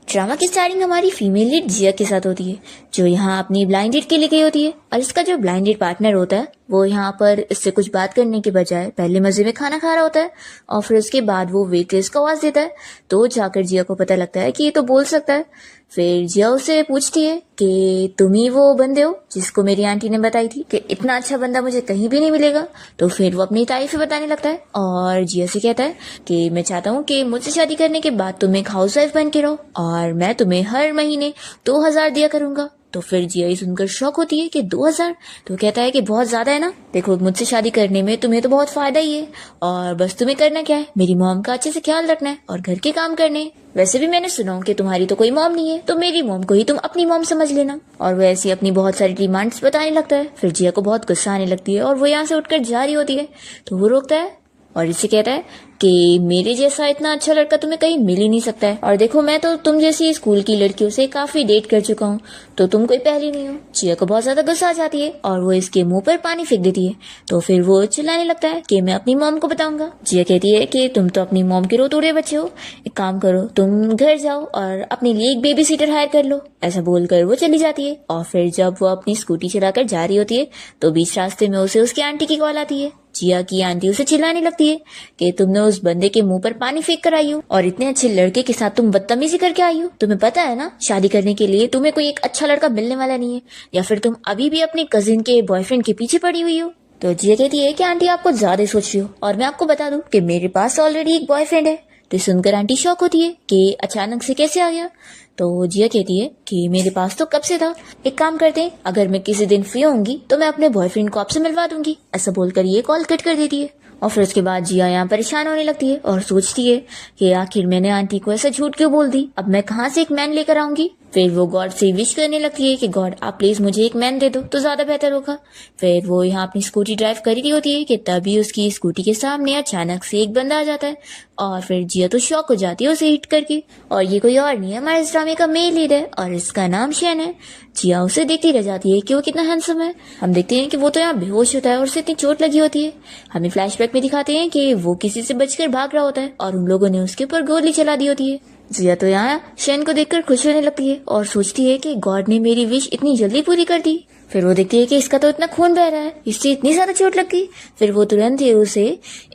Drama की starting हमारी female lead जिया के साथ होती है, जो यहाँ अपनी ब्लाइंड डेट के लिए गई होती है। और इसका जो ब्लाइंड डेट पार्टनर होता है वो यहाँ पर इससे कुछ बात करने के बजाय पहले मजे में खाना खा रहा होता है, और फिर उसके बाद वो वेट्रेस को आवाज देता है। तो जाकर जिया को पता लगता है कि ये तो बोल सकता है। फिर जिया उसे पूछती है कि तुम ही वो बंदे हो जिसको मेरी आंटी ने बताई थी कि इतना अच्छा बंदा मुझे कहीं भी नहीं मिलेगा। तो फिर वो अपनी तारीफें बताने लगता है और जिया से कहता है कि मैं चाहता हूँ कि मुझसे शादी करने के बाद तुम एक हाउस वाइफ बन के रहो और मैं तुम्हें हर महीने 2000 दिया करूंगा। तो फिर जिया सुनकर शौक होती है कि 2000। तो कहता है कि बहुत ज्यादा है ना, देखो मुझसे शादी करने में तुम्हें तो बहुत फायदा ही है, और बस तुम्हें करना क्या है, मेरी मॉम का अच्छे से ख्याल रखना है और घर के काम करने हैं। वैसे भी मैंने सुना कि तुम्हारी तो कोई मॉम नहीं है, तो मेरी मॉम को ही तुम अपनी मॉम समझ लेना। और वो ऐसी अपनी बहुत सारी डिमांड्स बताने लगता है। फिर जिया को बहुत गुस्सा आने लगती है और वो यहाँ से उठकर जा रही होती है। तो वो रोकता है और इससे कहता है कि मेरे जैसा इतना अच्छा लड़का तुम्हें कहीं मिल ही नहीं सकता है, और देखो मैं तो तुम जैसी स्कूल की लड़कियों से काफी डेट कर चुका हूँ, तो तुम कोई पहली नहीं हो। जिया को बहुत ज्यादा गुस्सा आ जाती है और वो इसके मुंह पर पानी फेंक देती है। तो फिर वो चिल्लाने लगता है कि मैं अपनी मॉम को बताऊंगा। जिया कहती है कि तुम तो अपनी मॉम के रोतुड़े बच्चे हो, एक काम करो तुम घर जाओ और अपने लिए एक बेबी सीटर हायर कर लो। ऐसा बोलकर वो चली जाती है। और फिर जब वो अपनी स्कूटी चलाकर जा रही होती है तो बीच रास्ते में उसे उसकी आंटी की कॉल आती है। जिया की आंटी उसे चिल्लाने लगती है कि तुमने उस बंदे के मुंह पर पानी फेंक कर आई हो और इतने अच्छे लड़के के साथ तुम बदतमीजी करके आई हो। तुम्हें पता है ना, शादी करने के लिए तुम्हें कोई एक अच्छा लड़का मिलने वाला नहीं है, या फिर तुम अभी भी अपने कजिन के बॉयफ्रेंड के पीछे पड़ी हुई हो। तो जिया कहती है कि आंटी आप कुछ ज्यादा सोच रही हो, और मैं आपको बता दूं कि मेरे पास ऑलरेडी एक बॉयफ्रेंड है। तो सुनकर आंटी शॉक होती है कि अचानक से कैसे आ गया। तो जिया कहती है कि मेरे पास तो कब से था, एक काम करते हैं, अगर मैं किसी दिन फ्री होंगी तो मैं अपने बॉयफ्रेंड को आपसे मिलवा दूंगी। ऐसा बोलकर ये कॉल कट कर देती है। और फिर उसके बाद जिया यहाँ परेशान होने लगती है और सोचती है कि आखिर मैंने आंटी को ऐसा झूठ क्यों बोल दी, अब मैं कहाँ से एक मैन लेकर आऊंगी। फिर वो गॉड से विश करने लगती है कि गॉड आप प्लीज मुझे एक मैन दे दो तो ज्यादा बेहतर होगा। फिर वो यहाँ अपनी स्कूटी ड्राइव कर रही होती है कि तभी उसकी स्कूटी के सामने अचानक से एक बंदा आ जाता है, और फिर जिया तो शॉक हो जाती है उसे हिट करके। और ये कोई और नहीं है, हमारे इस ड्रामे का मेन लीड है और इसका नाम शेन है। जिया उसे देखती रह जाती है कि वो कितना हैंडसम है। हम देखते हैं कि वो तो यहाँ बेहोश होता है और उसे इतनी चोट लगी होती है। हमें फ्लैशबैक में दिखाते हैं कि वो किसी से बचकर भाग रहा होता है और उन लोगों ने उसके ऊपर गोली चला दी होती है। जिया तो यहाँ शेन को देखकर खुश होने लगती है और सोचती है कि गॉड ने मेरी विश इतनी जल्दी पूरी कर दी। फिर वो देखती है कि इसका तो इतना खून बह रहा है, इससे इतनी ज्यादा चोट लग गई। फिर वो तुरंत ही उसे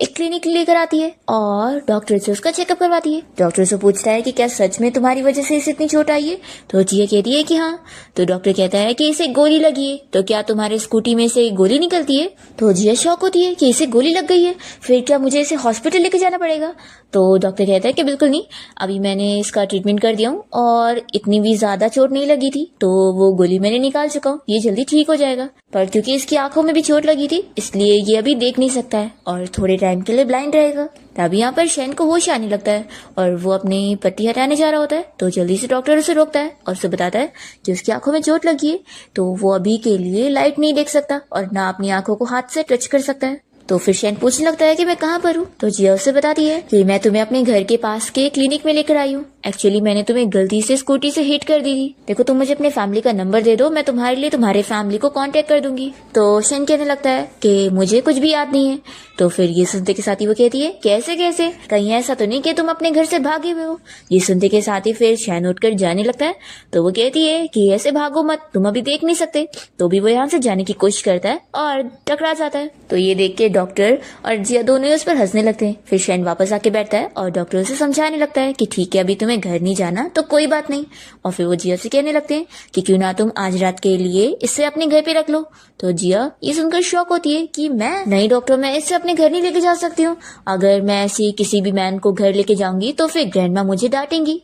एक क्लिनिक लेकर आती है और डॉक्टर से उसका चेकअप करवाती है। डॉक्टर से पूछता है कि क्या सच में तुम्हारी वजह से इसे इतनी चोट आई है। तो जिया कहती है कि हाँ। तो डॉक्टर कहता है कि इसे गोली लगी है, तो क्या तुम्हारे स्कूटी में से गोली निकलती है। तो जिया शॉक होती है कि इसे गोली लग गई है, फिर क्या मुझे इसे हॉस्पिटल लेके जाना पड़ेगा। तो डॉक्टर कहता है कि बिल्कुल नहीं, अभी मैंने इसका ट्रीटमेंट कर दिया हूँ और इतनी भी ज्यादा चोट नहीं लगी थी, तो वो गोली मैंने निकाल चुका हूँ, ये जल्दी ठीक हो जाएगा। पर क्योंकि इसकी आंखों में भी चोट लगी थी इसलिए ये अभी देख नहीं सकता है और थोड़े टाइम के लिए ब्लाइंड रहेगा। तभी यहाँ पर शेन को होश आने लगता है और वो अपनी पट्टी हटाने जा रहा होता है। तो जल्दी से डॉक्टर उसे रोकता है और उसे बताता है कि उसकी आंखों में चोट लगी है, तो वो अभी के लिए लाइट नहीं देख सकता और ना अपनी आंखों को हाथ से टच कर सकता है। तो फिर शेन पूछने लगता है कि मैं कहाँ पर हूँ। तो जिया उसे बताती है कि मैं तुम्हें अपने घर के पास के क्लिनिक में लेकर आई हूँ, एक्चुअली मैंने तुम्हें गलती से स्कूटी से हिट कर दी थी। देखो तुम मुझे अपने फैमिली का नंबर दे दो, मैं तुम्हारे लिए तुम्हारे फैमिली को कांटेक्ट कर दूंगी। तो शेन कहने लगता है कि मुझे कुछ भी याद नहीं है। तो फिर ये सुनते के साथ ही वो कहती है कैसे कैसे, कहीं ऐसा तो नहीं कि तुम अपने घर से भागे हुए हो। ये सुनते के साथ ही फिर शेन उठकर जाने लगता है। तो वो कहती है कि ऐसे भागो मत, तुम अभी देख नहीं सकते। तो भी वो यहाँ से जाने की कोशिश करता है और टकरा जाता है। तो ये देख के डॉक्टर और जिया दोनों ही उस पर हंसने लगते हैं। फिर शेन वापस आके बैठता है और डॉक्टर उसे समझाने लगता है कि ठीक है अभी तुम्हें घर नहीं जाना तो कोई बात नहीं। और फिर वो जिया से कहने लगते हैं कि क्यों ना तुम आज रात के लिए इससे अपने घर पे रख लो। तो जिया ये सुनकर शॉक होती है कि मैं नहीं डॉक्टर, मैं इससे अपने घर नहीं लेके जा सकती हूँ। अगर मैं ऐसी किसी भी मैन को घर लेके जाऊंगी तो फिर ग्रैंडमा मुझे डांटेंगी।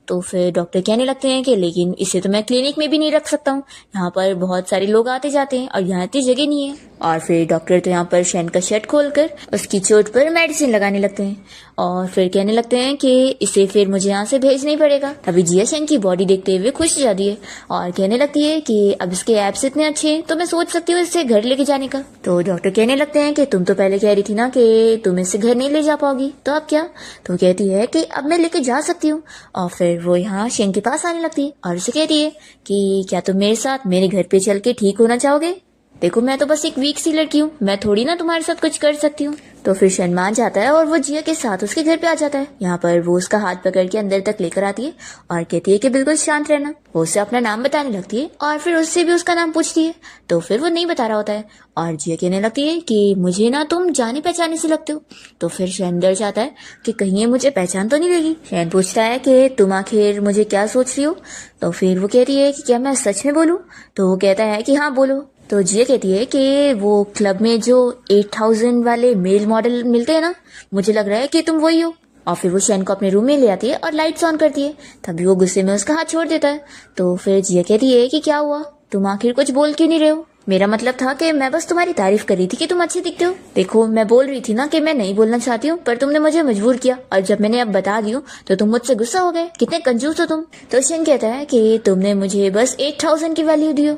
तो फिर डॉक्टर कहने लगते हैं कि लेकिन इसे तो मैं क्लिनिक में भी नहीं रख सकता हूँ, यहाँ पर बहुत सारे लोग आते जाते हैं और यहाँ इतनी जगह नहीं है। और फिर डॉक्टर तो यहाँ पर शेन का शर्ट खोलकर उसकी चोट पर मेडिसिन लगाने लगते हैं और फिर कहने लगते हैं कि इसे फिर मुझे यहाँ से भेजना ही पड़ेगा। अभी जिया शेन की बॉडी देखते हुए खुश हो जाती है और कहने लगती है कि अब इसके एब्स इतने अच्छे हैं तो मैं सोच सकती हूँ इससे घर लेके जाने का। तो डॉक्टर कहने लगते हैं कि तुम तो पहले कह रही थी ना कि तुम इससे घर नहीं ले जा पाओगी, तो अब क्या। तो कहती है कि अब मैं लेके जा सकती हूँ। और फिर वो यहाँ शेन के पास आने लगती है और उसे कहती है कि क्या तुम मेरे साथ मेरे घर पे चल के ठीक होना चाहोगे। देखो मैं तो बस एक वीक सी लड़की हूँ, मैं थोड़ी ना तुम्हारे साथ कुछ कर सकती हूँ। तो फिर शन मान जाता है और वो जिया के साथ उसके घर पे आ जाता है। यहाँ पर वो उसका हाथ पकड़ के अंदर तक लेकर आती है और कहती है कि बिल्कुल शांत रहना। वो उसे अपना नाम बताने लगती है और फिर उससे भी उसका नाम पूछती है, तो फिर वो नहीं बता रहा होता है और जिया कहने लगती है कि मुझे ना तुम जाने पहचाने से लगते हो। तो फिर शैन डर जाता है कि कहीं ये मुझे पहचान तो नहीं लगी। शैन पूछता है कि तुम आखिर मुझे क्या सोच रही हो। तो फिर वो कहती है कि क्या मैं सच में बोलूं। तो वो कहता है कि हाँ बोलो। तो जिया कहती है कि वो क्लब में जो 8000 वाले मेल मॉडल मिलते हैं ना, मुझे लग रहा है कि तुम वही हो। और फिर वो शैन को अपने रूम में ले आती है और लाइट्स ऑन करती है। तभी वो गुस्से में उसका हाथ छोड़ देता है। तो फिर जिया कहती है कि क्या हुआ, तुम आखिर कुछ बोल क्यों नहीं रहे हो। मेरा मतलब था कि मैं बस तुम्हारी तारीफ कर रही थी कि तुम अच्छे दिखते हो। देखो मैं बोल रही थी ना कि मैं नहीं बोलना चाहती हूँ, पर तुमने मुझे मजबूर किया और जब मैंने अब बता दी तो तुम मुझसे गुस्सा हो गए। कितने कंजूस हो तुम। तो शैन कहता है कि तुमने मुझे बस 8000 की वैल्यू दी हो।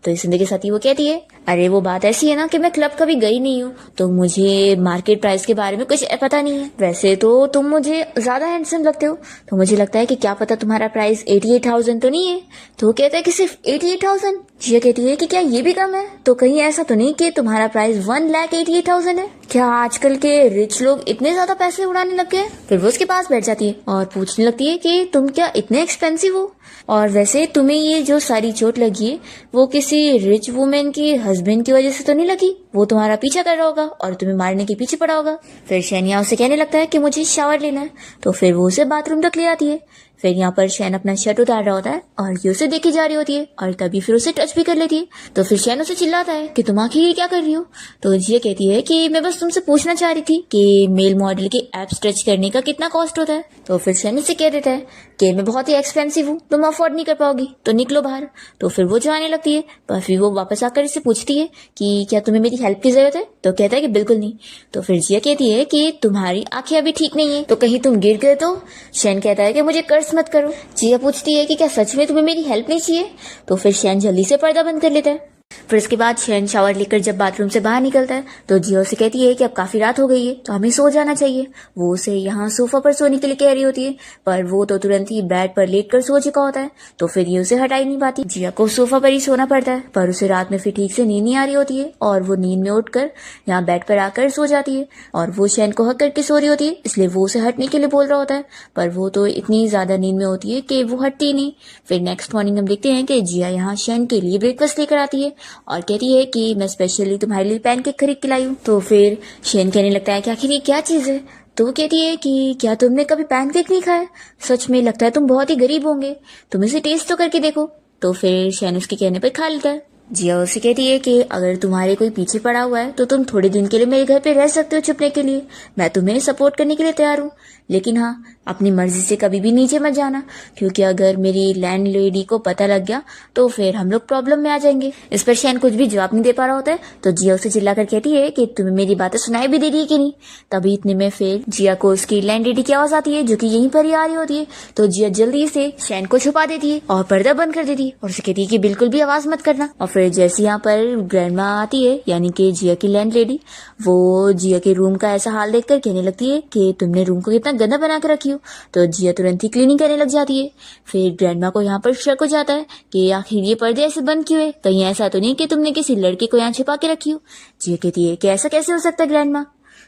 तो इस सुनने के साथ ही वो कहती है, अरे वो बात ऐसी है ना कि मैं क्लब कभी गई नहीं हूँ, तो मुझे मार्केट प्राइस के बारे में कुछ पता नहीं है। वैसे तो तुम मुझे ज्यादा हैंडसम लगते हो, तो मुझे लगता है कि क्या पता तुम्हारा प्राइस 88,000 तो नहीं है। तो वो कहता है कि सिर्फ 88,000। जिया कहती है कि क्या ये भी कम है, तो कहीं ऐसा तो नहीं कि तुम्हारा प्राइस 1,88,000 है। क्या आजकल के रिच लोग इतने ज्यादा पैसे उड़ाने लग गए। फिर वो उसके पास बैठ जाती है और पूछने लगती है कि तुम क्या इतने एक्सपेंसिव हो, और वैसे तुम्हें ये जो सारी चोट लगी है वो किसी रिच वुमेन के हस्बैंड की वजह से तो नहीं लगी। वो तुम्हारा पीछा कर रहा होगा और तुम्हें मारने के पीछे पड़ा होगा। फिर शैनिया उसे कहने लगता है कि मुझे शावर लेना है। तो फिर वो उसे बाथरूम तक ले आती है। फिर यहाँ पर शैन अपना शर्ट उतार रहा होता है और ये उसे देखी जा रही होती है और तभी फिर उसे टच भी कर लेती है। तो फिर शैन उसे चिल्लाता है कि तुम आखिर ये क्या कर रही हो। तो जिया कहती है कि मैं बस तुमसे पूछना चाह रही थी कि मेल मॉडल के एप्स टच करने का कितना कॉस्ट होता है। तो फिर शैन उसे कह देता है कि मैं बहुत ही एक्सपेंसिव हूँ, तुम अफोर्ड नहीं कर पाओगी, तो निकलो बाहर। तो फिर वो जाने लगती है, पर फिर वो वापस आकर इससे पूछती है कि क्या तुम्हें मेरी हेल्प की जरूरत है। तो कहता है कि बिल्कुल नहीं। तो फिर जिया कहती है कि तुम्हारी आंखें अभी ठीक नहीं है, तो कहीं तुम गिर गए तो। शैन कहता है कि मुझे कर्ज मत करो। जिया पूछती है कि क्या सच में तुम्हें मेरी हेल्प नहीं चाहिए। तो फिर शैन जल्दी से पर्दा बंद कर लेता है। फिर उसके बाद शैन शावर लेकर जब बाथरूम से बाहर निकलता है तो जिया उसे कहती है कि अब काफी रात हो गई है तो हमें सो जाना चाहिए। वो उसे यहाँ सोफा पर सोने के लिए कह रही होती है, पर वो तो तुरंत ही बेड पर लेट कर सो चुका होता है। तो फिर ये उसे हटा ही नहीं पाती। जिया को सोफा पर ही सोना पड़ता है, पर उसे रात में फिर ठीक से नींद नहीं आ रही होती है और वो नींद में उठकर यहाँ बेड पर आकर सो जाती है। और वो शैन को हक करके सो रही होती है, इसलिए वो उसे हटने के लिए बोल रहा होता है, पर वो तो इतनी ज्यादा नींद में होती है कि वो हटती नहीं। फिर नेक्स्ट मॉर्निंग हम देखते हैं कि जिया यहाँ शैन के लिए ब्रेकफास्ट लेकर आती है और कहती है कि मैं स्पेशली तुम्हारे लिए पैनकेक खरीद के लाई हूँ। तो फिर शैन कहने लगता है कि आखिर ये क्या चीज है। तो वो कहती है कि क्या तुमने कभी पैनकेक नहीं खाया, सच में लगता है तुम बहुत ही गरीब होंगे, तुम इसे टेस्ट तो करके देखो। तो फिर शैन उसके कहने पर खा लेता है। जिया उसे कहती है कि अगर तुम्हारे कोई पीछे पड़ा हुआ है तो तुम थोड़े दिन के लिए मेरे घर पे रह सकते हो छुपने के लिए, मैं तुम्हें सपोर्ट करने के लिए तैयार हूँ, लेकिन हाँ अपनी मर्जी से कभी भी नीचे मत जाना, क्योंकि अगर मेरी लैंड लेडी को पता लग गया तो फिर हम लोग प्रॉब्लम में आ जाएंगे। इस पर शैन कुछ भी जवाब नहीं दे पा रहा होता है। तो जिया उसे चिल्लाकर कहती है कि तुम्हें मेरी बातें सुनाई भी दे रही है कि नहीं। तभी इतने में फिर जिया को उसकी लैंड लेडी की आवाज आती है जो कि यहीं पर ही आ रही होती है। तो जिया जल्दी से शैन को छुपा देती है और पर्दा बंद कर देती है और उसे कहती है कि बिल्कुल भी आवाज मत करना। और फिर जैसे यहाँ पर ग्रैंडमा आती है, यानी कि जिया की लैंड लेडी, वो जिया के रूम का ऐसा हाल देखकर कहने लगती है कि तुमने रूम को कितना गंदा बना कर रखी हो। तो जिया तुरंत ही क्लीनिंग करने लग जाती है। फिर ग्रैंडमा को यहाँ पर शक हो जाता है कि आखिर ये पर्दे ऐसे बंद क्यों है, कहीं ऐसा तो नहीं कि तुमने किसी लड़के को यहाँ छिपा के रखी हो। जिया कहती है कि ऐसा कैसे हो सकता है ग्रैंडमा।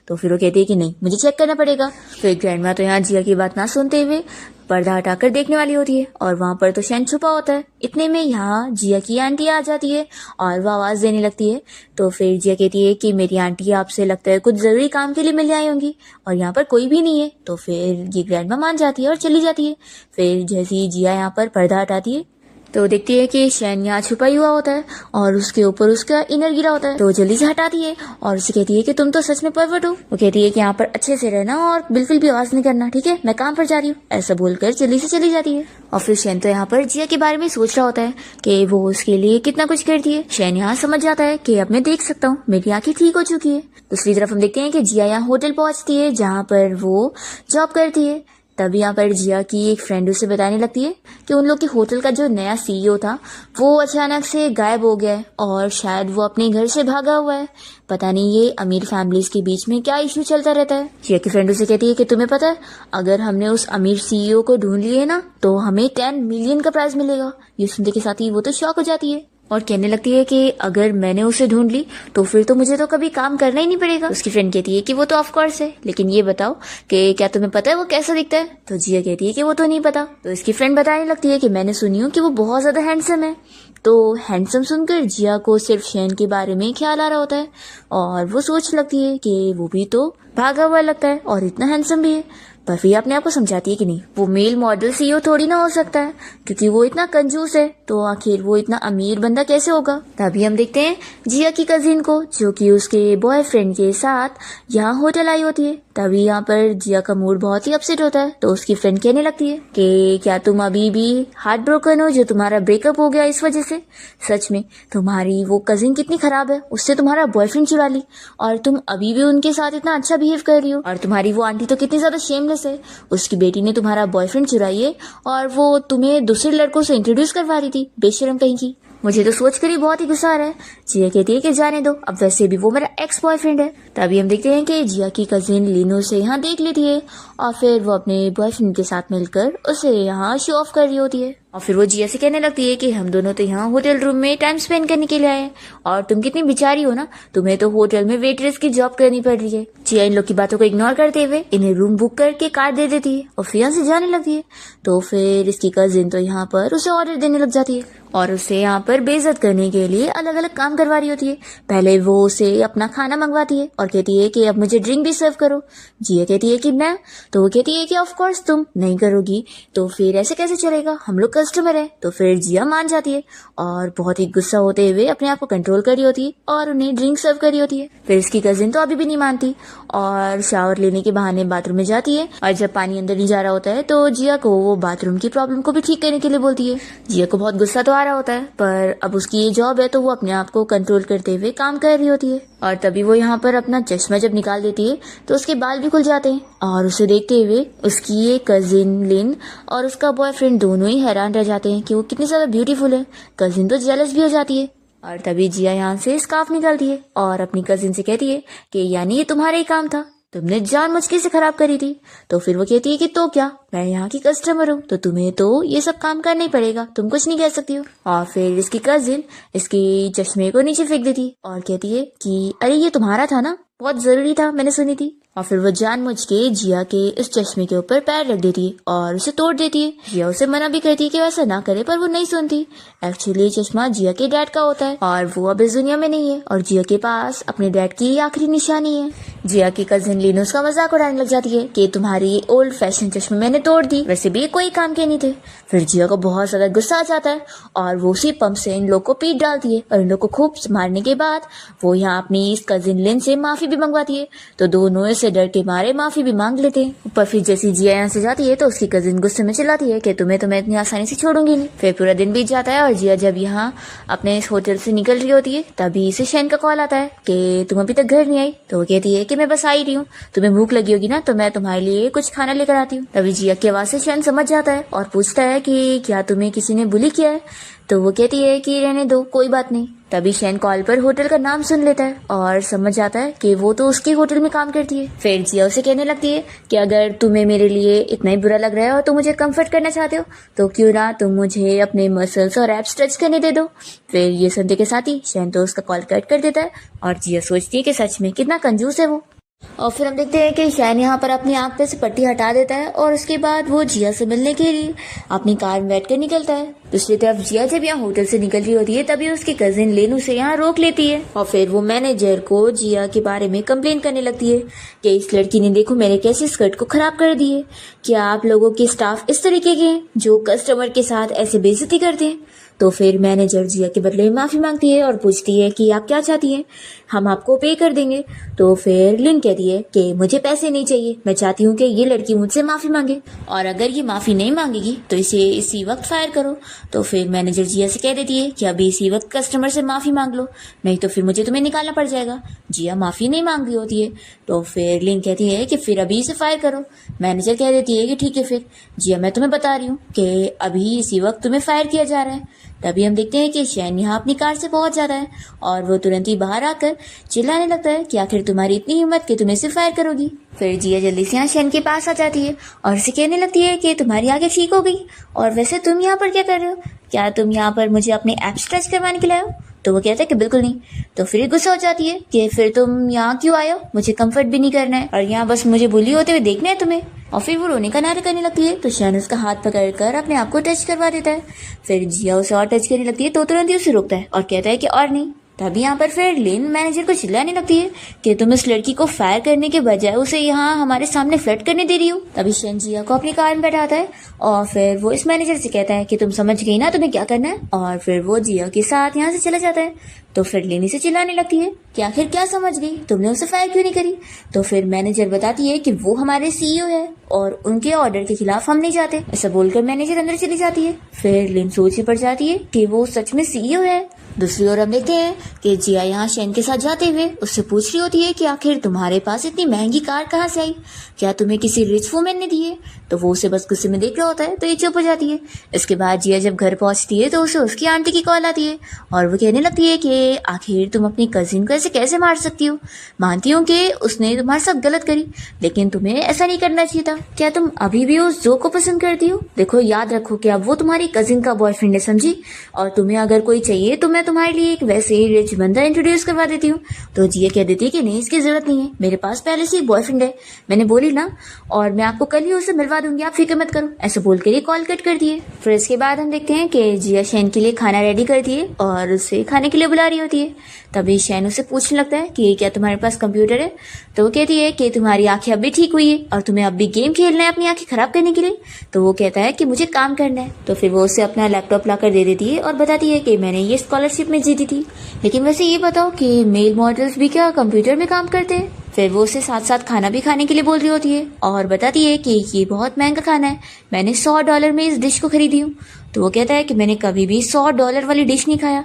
तो फिर वो कहती है कि नहीं, मुझे चेक करना पड़ेगा। फिर ग्रैंडमा तो यहाँ जिया की बात ना सुनते हुए पर्दा हटाकर देखने वाली होती है और वहां पर तो शैन छुपा होता है। इतने में यहाँ जिया की आंटी आ जाती है और वो आवाज देने लगती है। तो फिर जिया कहती है कि मेरी आंटी आपसे लगता है कुछ जरूरी काम के लिए मिल आई होंगी और यहाँ पर कोई भी नहीं है। तो फिर ये ग्रैंडमा मान जाती है और चली जाती है। फिर जैसे ही जिया यहाँ पर पर्दा हटाती है तो देखती है कि शैन यहाँ छुपा ही हुआ होता है और उसके ऊपर उसका इनर गिरा होता है। तो जल्दी से हटाती है और उसे कहती है कि तुम तो सच में परवर्ट हो। वो कहती है कि यहाँ पर अच्छे से रहना और बिल्कुल भी आवाज नहीं करना, ठीक है, मैं काम पर जा रही हूँ। ऐसा बोलकर जल्दी से चली जाती है। और फिर शैन तो यहाँ पर जिया के बारे में सोच रहा होता है कि वो उसके लिए कितना कुछ करती है। शैन यहाँ समझ जाता है कि अब मैं देख सकता हूँ, मेरी आंखें ठीक हो चुकी है। दूसरी तरफ हम देखते हैं कि जिया यहाँ होटल पहुंचती है जहाँ पर वो जॉब करती है। तभी यहाँ पर जिया की एक फ्रेंड उसे बताने लगती है कि उन लोग के होटल का जो नया सीईओ था वो अचानक से गायब हो गया है और शायद वो अपने घर से भागा हुआ है। पता नहीं ये अमीर फैमिलीज के बीच में क्या इश्यू चलता रहता है। जिया की फ्रेंड उसे कहती है कि तुम्हें पता है, अगर हमने उस अमीर सीईओ को ढूंढ लिए ना तो हमें 10 मिलियन का प्राइज मिलेगा। ये सुनते के साथ ही वो तो शॉक हो जाती है और कहने लगती है कि अगर मैंने उसे ढूंढ ली तो फिर तो मुझे तो कभी काम करना ही नहीं पड़ेगा। उसकी फ्रेंड कहती है कि वो तो ऑफ कोर्स है, लेकिन ये बताओ कि क्या तुम्हें पता है वो कैसा दिखता है? तो जिया कहती है कि वो तो नहीं पता। तो इसकी फ्रेंड बताने लगती है कि मैंने सुनी हूँ कि वो बहुत ज्यादा हैंडसम है। तो हैंडसम सुनकर जिया को सिर्फ शैन के बारे में ख्याल आ रहा होता है और वो सोच लगती है कि वो भी तो भागा हुआ लगता है और इतना हैंडसम भी है। पर फिर अपने आप को समझाती है कि नहीं, वो मेल मॉडल सीईओ थोड़ी ना हो सकता है, क्योंकि वो इतना कंजूस है, तो आखिर वो इतना अमीर बंदा कैसे होगा। तभी हम देखते हैं जिया की कजिन को, जो कि उसके बॉयफ्रेंड के साथ यहाँ होटल आई होती है। तभी यहाँ पर जिया का मूड बहुत ही अपसेट होता है। तो उसकी फ्रेंड कहने लगती है कि क्या तुम अभी भी हार्ट ब्रोकन हो, जो तुम्हारा ब्रेकअप हो गया इस वजह से? सच में तुम्हारी वो कजिन कितनी खराब है, उससे तुम्हारा बॉयफ्रेंड चुरा ली और तुम अभी भी उनके साथ इतना अच्छा बिहेव कर रही हो। और तुम्हारी वो आंटी तो कितनी ज्यादा शेमलेस है, उसकी बेटी ने तुम्हारा बॉयफ्रेंड चुराई है और वो तुम्हें दूसरे लड़कों से इंट्रोड्यूस करवा रही थी, बेशरम कहीं की। मुझे तो सोचकर ही बहुत ही गुस्सा आ रहा है। जिया कहती है कि जाने दो, अब वैसे भी वो मेरा एक्स बॉयफ्रेंड है। तभी हम देखते हैं कि जिया की कजिन लीनू से यहाँ देख लेती है और फिर वो अपने बॉयफ्रेंड के साथ मिलकर उसे यहाँ शो ऑफ कर रही होती है। और फिर वो जिया से कहने लगती है कि हम दोनों तो यहाँ होटल रूम में टाइम स्पेंड करने के लिए आए हैं और तुम कितनी बेचारी हो ना, तुम्हें तो होटल में वेटरेस की जॉब करनी पड़ रही है। जिया इन लोग की बातों को इग्नोर करते हुए इन्हें रूम बुक करके कार्ड दे देती है और फिर यहाँ से जाने लगती है। तो फिर इसकी कजिन तो यहाँ पर उसे ऑर्डर देने लग जाती है और उसे यहाँ पर बेइज्जत करने के लिए अलग अलग काम करवा रही होती है। पहले वो उसे अपना खाना मंगवाती है और कहती है कि अब मुझे ड्रिंक भी सर्व करो। जिया कहती है कि मैं, तो वो कहती है कि ऑफ कोर्स तुम नहीं करोगी तो फिर ऐसे कैसे चलेगा, हम लोग कस्टमर है। तो फिर जिया मान जाती है और बहुत ही गुस्सा होते हुए अपने आप को कंट्रोल कर रही होती है और उन्हें ड्रिंक सर्व कर रही होती है। फिर इसकी कजिन तो अभी भी नहीं मानती और शावर लेने के बहाने बाथरूम में जाती है और जब पानी अंदर नहीं जा रहा होता है तो जिया को वो बाथरूम की प्रॉब्लम को भी ठीक करने के लिए बोलती है। जिया को बहुत गुस्सा तो आ रहा होता है, पर अब उसकी ये जॉब है तो वो अपने आप को कंट्रोल करते हुए काम कर रही होती है। और तभी वो यहाँ पर अपना चश्मा जब निकाल देती है तो उसके बाल भी खुल जाते हैं और उसे देखते हुए उसकी ये कजिन लिन और उसका बॉयफ्रेंड दोनों ही हैरान रह जाते हैं कि वो कितनी ज्यादा ब्यूटीफुल है। कजिन तो जेलस भी हो जाती है। और तभी जिया यहाँ से स्कार्फ निकालती है और अपनी कजिन से कहती है कि यानी ये तुम्हारा ही काम था, तुमने जानबूझ के इसे खराब करी थी। तो फिर वो कहती है कि तो क्या, मैं यहाँ की कस्टमर हूँ तो तुम्हें तो ये सब काम करना ही पड़ेगा, तुम कुछ नहीं कह सकती हो। और फिर इसकी कजिन इसकी चश्मे को नीचे फेंक देती है और कहती है कि अरे ये तुम्हारा था ना, बहुत जरूरी था, मैंने सुनी थी। और फिर वो जानबूझ के जिया के इस चश्मे के ऊपर पैर रख देती है और उसे तोड़ देती है। जिया उसे मना भी करती है कि वैसा ना करे, पर वो नहीं सुनती। एक्चुअली ये चश्मा जिया के डैड का होता है और वो अब इस दुनिया में नहीं है और जिया के पास अपने डैड की आखिरी निशानी है। जिया की कजिन लीनू का मजाक उड़ाने लग जाती है कि तुम्हारी ओल्ड फैशन चश्मे मैंने तोड़ दी, वैसे भी कोई काम के नहीं थे। फिर जिया को बहुत ज्यादा गुस्सा आ जाता है और वो उसी पंप से इन लोग को पीट डालती है और इन लोग को खूब मारने के बाद वो यहाँ अपनी इस कजिन लिन से माफी भी मंगवाती है। तो दोनों से डर के मारे माफी भी मांग लेते हैं। पर फिर जैसी जिया यहाँ से जाती है तो उसकी कजिन गुस्से में चिल्लाती है कि तुम्हें तो मैं इतनी आसानी से छोड़ूंगी नहीं। फिर पूरा दिन बीत जाता है और जिया जब यहाँ अपने इस होटल से निकल रही होती है तभी इसे शैन का कॉल आता है कि तुम अभी तक घर नहीं आई। तो वो कहती है कि मैं बस आई रही हूँ, तुम्हें भूख लगी होगी ना तो मैं तुम्हारे लिए कुछ खाना लेकर आती हूँ। तभी जिया की आवाज से शैन समझ जाता है और पूछता है कि क्या तुम्हें किसी ने बुली किया है? तो वो कहती है कि रहने दो, कोई बात नहीं। तभी शैन कॉल पर होटल का नाम सुन लेता है और समझ जाता है कि वो तो उसके होटल में काम करती है। फिर जिया उसे कहने लगती है कि अगर तुम्हें मेरे लिए इतना ही बुरा लग रहा है और तुम मुझे कंफर्ट करना चाहते हो तो क्यों ना तुम मुझे अपने मसल्स और एब्स टच करने दे दो। फिर ये सुनते के साथ ही शैन तो उसका कॉल कट कर देता है और जिया सोचती है कि सच में कितना कंजूस है वो। और फिर हम देखते हैं कि शैन यहाँ पर अपनी आंख पे से पट्टी हटा देता है और उसके बाद वो जिया से मिलने के लिए अपनी कार में बैठ कर निकलता है। दूसरी तरफ जिया जब यहाँ होटल से निकल रही होती है तभी उसकी कजिन लेनू से यहाँ रोक लेती है और फिर वो मैनेजर को जिया के बारे में कंप्लेन करने लगती है कि इस लड़की ने देखो मेरे कैसे स्कर्ट को खराब कर दी है। क्या आप लोगों के स्टाफ इस तरीके के हैं जो कस्टमर के साथ ऐसे बेइज्जती करते हैं? तो फिर मैनेजर जिया के बदले में माफी मांगती है और पूछती है कि आप क्या चाहती हैं, हम आपको पे कर देंगे। तो फिर लिन कहती है कि मुझे पैसे नहीं चाहिए, मैं चाहती हूँ कि ये लड़की मुझसे माफी मांगे और अगर ये माफी नहीं मांगेगी तो इसे इसी वक्त फायर करो। तो फिर मैनेजर जिया से कह देती है कि अभी इसी वक्त कस्टमर से माफी मांग लो, नहीं तो फिर मुझे तुम्हें निकालना पड़ जाएगा। जिया माफी नहीं मांग रही होती है तो फिर लिन कहती है कि फिर अभी इसे फायर करो। मैनेजर कह देती है कि ठीक है फिर जिया मैं तुम्हें बता रही हूँ कि अभी इसी वक्त तुम्हें फायर किया जा रहा है। तभी हम देखते हैं कि शैन यहाँ अपनी कार से पहुंच जाता है और वो तुरंत ही बाहर आकर चिल्लाने लगता है कि आखिर तुम्हारी इतनी हिम्मत कि तुम इसे फायर करोगी। फिर जिया जल्दी से यहाँ शैन के पास आ जाती है और उसे कहने लगती है कि तुम्हारी आंखें ठीक हो गई और वैसे तुम यहाँ पर क्या कर रहे हो, क्या तुम यहाँ पर मुझे अपने ऐप्स टच करवाने के लिए आए हो? तो वो कहता है कि बिल्कुल नहीं। तो फिर गुस्सा हो जाती है कि फिर तुम यहाँ क्यों आए हो, मुझे कंफर्ट भी नहीं करना है और यहाँ बस मुझे बुली होते हुए देखना है तुम्हें। और फिर वो रोने का नाटक करने लगती है। तो शैन उसका हाथ पकड़कर अपने आप को टच करवा देता है। फिर जिया उसे और टच करने लगती है तो तुरंत ही उसे रोकता है और कहता है कि और नहीं। तभी यहाँ पर फिर लेन मैनेजर को चिल्लाने लगती है कि तुम इस लड़की को फायर करने के बजाय उसे यहाँ हमारे सामने फ्लर्ट करने दे रही हो। तभी शेन जिया को अपनी कार में बैठाता है और फिर वो इस मैनेजर से कहता है कि तुम समझ गई ना तुम्हें क्या करना है। और फिर वो जिया के साथ यहाँ से चला जाता है। तो फिर लेनी से चिल्लाने लगती है कि आखिर क्या समझ गई, तुमने उसे फायर क्यों नहीं करी। तो फिर मैनेजर बताती है कि वो हमारे सीईओ है और उनके ऑर्डर के खिलाफ हम नहीं जाते। ऐसा बोलकर मैनेजर अंदर चली जाती है। फिर लिन सोच में पड़ जाती है कि वो सच में सीईओ है। दूसरी ओर हम देखते हैं कि जिया यहाँ शेन के साथ जाते हुए उससे पूछ रही होती है कि आखिर तुम्हारे पास इतनी महंगी कार कहाँ से आई, क्या तुम्हें किसी रिच वुमेन ने दी है। तो वो उसे बस गुस्से में देख रहा होता है तो ये चुप हो जाती है। इसके बाद जिया जब घर पहुंचती है तो उसे उसकी आंटी की कॉल आती है और वो कहने लगती है कि आखिर तुम अपनी कजिन को ऐसे कैसे मार सकती हो। मानती हूँ कि उसने तुम्हारे साथ गलत करी, लेकिन तुम्हें ऐसा नहीं करना चाहिए था। क्या तुम अभी भी उस जो को पसंद करती हो? देखो याद रखो कि अब वो तुम्हारी कजिन का बॉयफ्रेंड है, समझी। और तुम्हें अगर कोई चाहिए तो मैं तुम्हारे लिए एक वैसे ही रिच बंदा इंट्रोड्यूस करवा देती हूँ। तो जिया कह देती है कि नहीं, इसकी जरूरत नहीं है, मेरे पास पहले से ही बॉयफ्रेंड है, मैंने बोली ना, और मैं आपको कल ही उसे मिलवा दूंगी, आप फिक्र मत करो। ऐसा बोलकर ये कॉल कट कर दिए। फिर इसके बाद हम देखते हैं कि जिया शैन के लिए खाना रेडी करती है और उसे खाने के लिए बुला रही होती है। तभी शैन उसे पूछने लगता है कि क्या तुम्हारे पास कंप्यूटर है। तो वो कहती है कि तुम्हारी आंखें अब भी ठीक हुई है और तुम्हें अब भी गेम खेलना है अपनी आंखें खराब करने के लिए। तो वो कहता है कि मुझे काम करना है। तो फिर वो उसे अपना लैपटॉप लाकर दे देती है और बताती है कि मैंने ये स्कॉलरशिप में जीती थी। लेकिन वैसे ये बताओ कि मेल मॉडल्स भी क्या कंप्यूटर में काम करते हैं। फिर वो उसे साथ साथ खाना भी खाने के लिए बोल रही होती है और बताती है कि ये बहुत महंगा खाना है, मैंने $100 में इस डिश को खरीदी हूँ। तो वो कहता है कि मैंने कभी भी $100 वाली डिश नहीं खाया।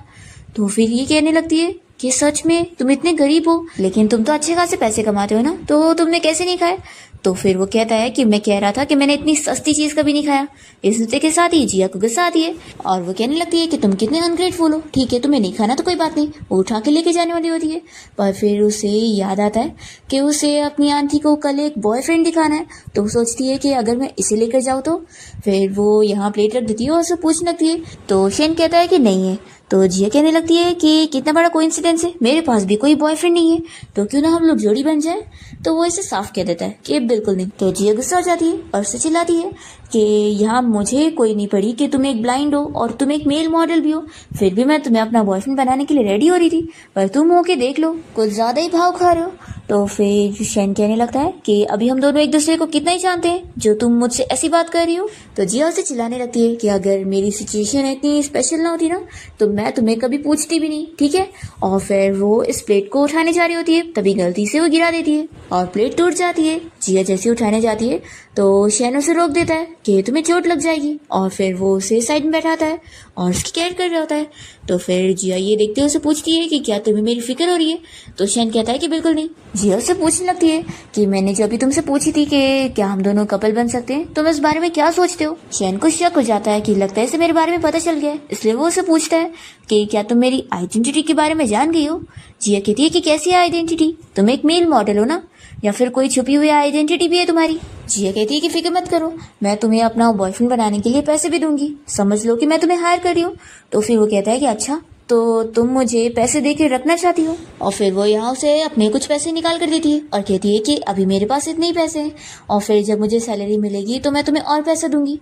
तो फिर ये कहने लगती है कि सच में तुम इतने गरीब हो, लेकिन तुम तो अच्छे खासे पैसे कमाते हो ना, तो तुमने कैसे नहीं खाए। तो फिर वो कहता है कि मैं कह रहा था कि मैंने इतनी सस्ती चीज कभी नहीं खाया। इस नुक्ते के साथ ही जिया को गुस्सा आती है और वो कहने लगती है कि तुम कितने अनग्रेटफुल हो। ठीक है, तुम्हें नहीं खाना तो कोई बात नहीं, वो उठा के लेके जाने वाली होती है। पर फिर उसे याद आता है कि उसे अपनी आंटी को कल एक बॉयफ्रेंड दिखाना है। तो वो सोचती है कि अगर मैं इसे लेकर जाऊँ तो। फिर वो यहाँ प्लेट रख देती है और उसे पूछने लगती है। तो शेन कहता है कि नहीं है। तो जिया कहने लगती है कि कितना बड़ा कोइंसिडेंस है, मेरे पास भी कोई बॉयफ्रेंड नहीं है, तो क्यों ना हम लोग जोड़ी बन जाए। तो वो इसे साफ कह देता है कि बिल्कुल नहीं। तो जिया गुस्सा हो जाती है और उसे चिल्लाती है कि यहाँ मुझे कोई नहीं पड़ी कि तुम एक ब्लाइंड हो और तुम एक मेल मॉडल भी हो, फिर भी मैं तुम्हें अपना बॉयफ्रेंड बनाने के लिए रेडी हो रही थी, पर तुम हो के देख लो, कुछ ज्यादा ही भाव खा रहे हो। तो फिर शैन कहने लगता है कि अभी हम दोनों एक दूसरे को कितना ही जानते हैं जो तुम मुझसे ऐसी बात कर रही हो। तो जिया उसे चिल्लाने लगती है कि अगर मेरी सिचुएशन इतनी स्पेशल ना होती ना तो मैं तुम्हें कभी पूछती भी नहीं, ठीक है। और फिर वो इस प्लेट को उठाने जा रही होती है, तभी गलती से वो गिरा देती है और प्लेट टूट जाती है। जिया जैसे उठाने जाती है तो शैन उसे रोक देता है कि तुम्हें चोट लग जाएगी, और फिर वो उसे साइड में बैठाता है और उसकी केयर कर रहा होता है। तो फिर जिया ये देखते हुए उसे पूछती है कि क्या तुम्हें मेरी फिक्र हो रही है। तो शैन कहता है कि बिल्कुल नहीं। जिया उससे पूछने लगती है कि मैंने जो अभी तुमसे पूछी थी कि क्या हम दोनों कपल बन सकते हैं, तुम इस बारे में क्या सोचते हो। शैन को शक हो जाता है कि लगता है इसे मेरे बारे में पता चल गया है, इसलिए वो उसे पूछता है कि क्या तुम मेरी आइडेंटिटी के बारे में जान गई हो। जिया कहती है कि कैसी आइडेंटिटी, तुम एक मेल मॉडल हो ना, या फिर कोई छुपी हुई आइडेंटिटी भी है तुम्हारी। जिया कहती है कि फिक्र मत करो, मैं तुम्हें अपना बॉयफ्रेंड बनाने के लिए पैसे भी दूंगी, समझ लो कि मैं तुम्हें हायर कर रही हूँ। तो फिर वो कहता है कि अच्छा, तो तुम मुझे पैसे दे के रखना चाहती हो। और फिर वो यहाँ उसे अपने कुछ पैसे निकाल कर देती है और कहती है कि अभी मेरे पास इतने ही पैसे हैं और फिर जब मुझे सैलरी मिलेगी तो मैं तुम्हें और पैसे दूंगी।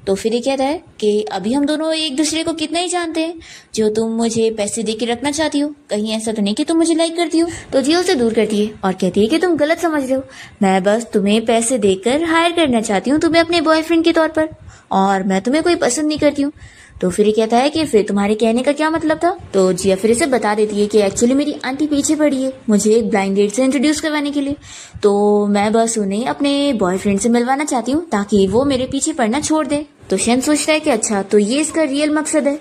तो फिर ये कहता है कि अभी हम दोनों एक दूसरे को कितना ही जानते हैं जो तुम मुझे पैसे दे के रखना चाहती हो, कहीं ऐसा तो नहीं कि तुम मुझे लाइक करती हो। तो जिया उसे दूर करती है और कहती है कि तुम गलत समझ रहे हो, मैं बस तुम्हें पैसे देकर हायर करना चाहती हूँ तुम्हें अपने बॉयफ्रेंड के तौर पर, और मैं तुम्हें कोई पसंद नहीं करती हूँ। तो फिर ये कहता है कि फिर तुम्हारे कहने का क्या मतलब था। तो जिया फिर इसे बता देती है कि एक्चुअली मेरी आंटी पीछे पड़ी है मुझे एक ब्लाइंड डेट से इंट्रोड्यूस करवाने के लिए, तो मैं बस उन्हें अपने बॉयफ्रेंड से मिलवाना चाहती हूँ ताकि वो मेरे पीछे पड़ना छोड़ दे। तो शैन सोचता है कि अच्छा, तो ये इसका रियल मकसद है।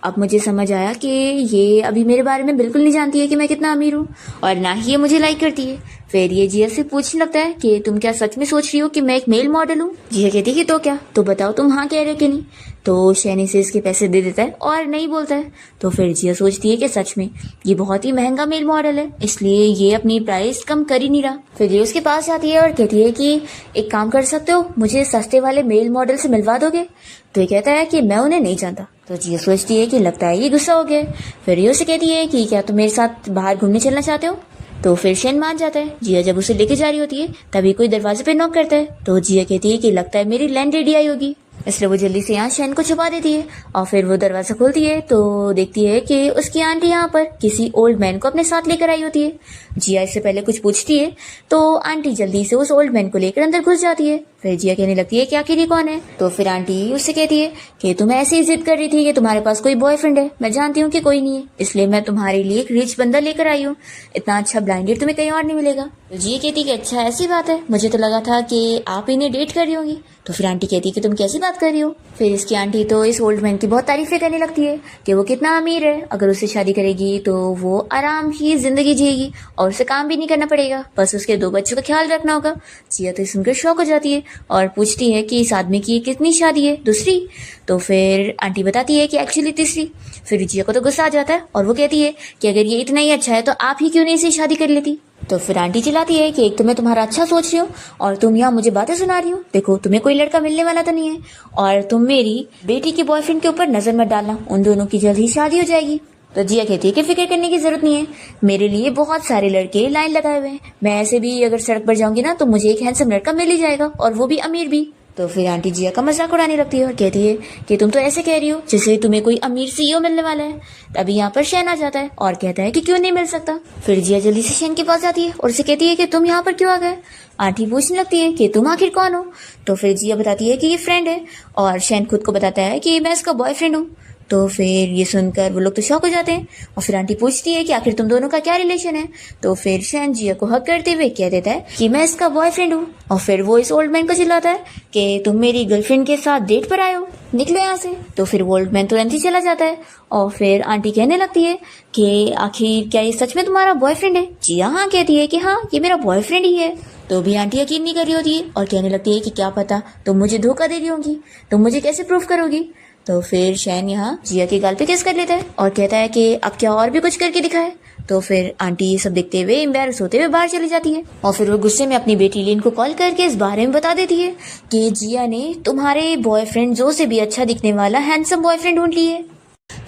अब मुझे समझ आया कि ये अभी मेरे बारे में बिल्कुल नहीं जानती है कि मैं कितना अमीर हूँ, और ना ही ये मुझे लाइक करती है। फिर ये जिया से पूछने लगता है कि तुम क्या सच में सोच रही हो कि मैं एक मेल मॉडल हूँ। जिया कहती है कि तो क्या, तो बताओ तुम हाँ कह रहे हो कि नहीं। तो शैन से इसके पैसे दे देता है और नहीं बोलता है। तो फिर जिया सोचती है कि सच में ये बहुत ही महंगा मेल मॉडल है, इसलिए ये अपनी प्राइस कम कर ही नहीं रहा। फिर ये उसके पास जाती है और कहती है कि एक काम कर सकते हो, मुझे सस्ते वाले मेल मॉडल से मिलवा दोगे। तो ये कहता है कि मैं उन्हें नहीं जानता, तो जिया सोचती है कि लगता है ये गुस्सा हो गया है। फिर ये उसे कहती है कि क्या तुम मेरे साथ बाहर घूमने चलना चाहते हो। तो फिर शेन मान जाता है। जिया जब उसे लेके जा रही होती है तभी कोई दरवाजे पे नॉक करता है। तो जिया कहती है कि लगता है मेरी लैंड लेडी आई होगी, इसलिए वो जल्दी से यहाँ शेन को छुपा देती है। और फिर वो दरवाजा खोलती है तो देखती है कि उसकी आंटी यहाँ पर किसी ओल्ड मैन को अपने साथ लेकर आई होती है। जिया इससे पहले कुछ पूछती है तो आंटी जल्दी से उस ओल्ड मैन को लेकर अंदर घुस जाती है। फिर जिया कहने लगती है कि आखिर ये कौन है। तो फिर आंटी उससे कहती है कि तुम ऐसे ही जिद कर रही थी कि तुम्हारे पास कोई बॉयफ्रेंड है, मैं जानती हूँ कि कोई नहीं है, इसलिए मैं तुम्हारे लिए एक रिच बंदा लेकर आई हूँ, इतना अच्छा ब्लाइंडेड तुम्हें कहीं और नहीं मिलेगा। तो जिया कहती है कि अच्छा ऐसी बात है, मुझे तो लगा था कि आप इन्हें डेट कर रही होंगी। तो फिर आंटी कहती है कि तुम कैसी बात कर रही हो। फिर इसकी आंटी तो इस ओल्ड मैन की बहुत तारीफें करने लगती है कि वो कितना अमीर है, अगर उससे शादी करेगी तो वो आराम की जिंदगी जिएगी और उसे काम भी नहीं करना पड़ेगा, बस उसके 2 बच्चों का ख्याल रखना होगा। जिया तो सुनकर शौक हो जाती है और पूछती है कि इस आदमी की कितनी शादी है, दूसरी। तो फिर आंटी बताती है कि एक्चुअली तीसरी। फिर जिया को तो गुस्सा आ जाता है और वो कहती है कि अगर ये इतना ही अच्छा है तो आप ही क्यों नहीं इसे शादी कर लेती। तो फिर आंटी चिल्लाती है कि एक तो मैं तुम्हारा अच्छा सोच रही हूँ और तुम यहाँ मुझे बातें सुना रही हो, देखो तुम्हें कोई लड़का मिलने वाला तो नहीं है, और तुम मेरी बेटी के बॉयफ्रेंड के ऊपर नजर मत डालना, उन दोनों की जल्द ही शादी हो जाएगी। तो जिया कहती है कि फिक्र करने की जरूरत नहीं है, मेरे लिए बहुत सारे लड़के लाइन लगाए हुए हैं, मैं ऐसे भी अगर सड़क पर जाऊंगी ना तो मुझे एक हैंडसम लड़का मिल ही जाएगा, और वो भी अमीर भी। तो फिर आंटी जिया का मजाक उड़ाने लगती है और कहती है कि तुम तो ऐसे कह रही हो जैसे तुम्हें कोई अमीर सीईओ मिलने वाला है। तभी यहाँ पर शैन आ जाता है और कहता है कि क्यों नहीं मिल सकता। फिर जिया जल्दी से शैन के पास जाती है और उसे कहती है कि तुम यहाँ पर क्यों आ गए। आंटी पूछने लगती है कि तुम आखिर कौन हो। तो फिर जिया बताती है कि ये फ्रेंड है, और शैन खुद को बताता है कि मैं इसका बॉयफ्रेंड हूँ। तो फिर ये सुनकर वो लोग तो शॉक हो जाते हैं और फिर आंटी पूछती है कि आखिर तुम दोनों का क्या रिलेशन है। तो फिर शैन जिया को हक करते हुए कह देता है कि मैं इसका बॉयफ्रेंड हूँ, और फिर वो इस ओल्ड मैन को चिल्लाता है कि तुम मेरी गर्लफ्रेंड के साथ डेट पर आए हो, निकलो यहाँ से। तो फिर वो ओल्ड मैन तुरंत ही चला जाता है और फिर आंटी कहने लगती है कि आखिर क्या ये सच में तुम्हारा बॉयफ्रेंड है। जिया हाँ कहती है कि हाँ ये मेरा बॉयफ्रेंड ही है। तो भी आंटी यकीन नहीं कर रही होती है और कहने लगती है कि क्या पता तुम मुझे धोखा दे रही होंगी, तुम मुझे कैसे प्रूफ करोगी। तो फिर शैन यहाँ जिया के गाल पे किस कर लेता है और कहता है कि अब क्या और भी कुछ करके दिखाए। तो फिर आंटी ये सब देखते हुए एम्बैरस होते हुए बाहर चली जाती है और फिर वो गुस्से में अपनी बेटी लिन को कॉल करके इस बारे में बता देती है कि जिया ने तुम्हारे बॉयफ्रेंड जो से भी अच्छा दिखने वाला हैंडसम बॉयफ्रेंड ढूंढ लिए।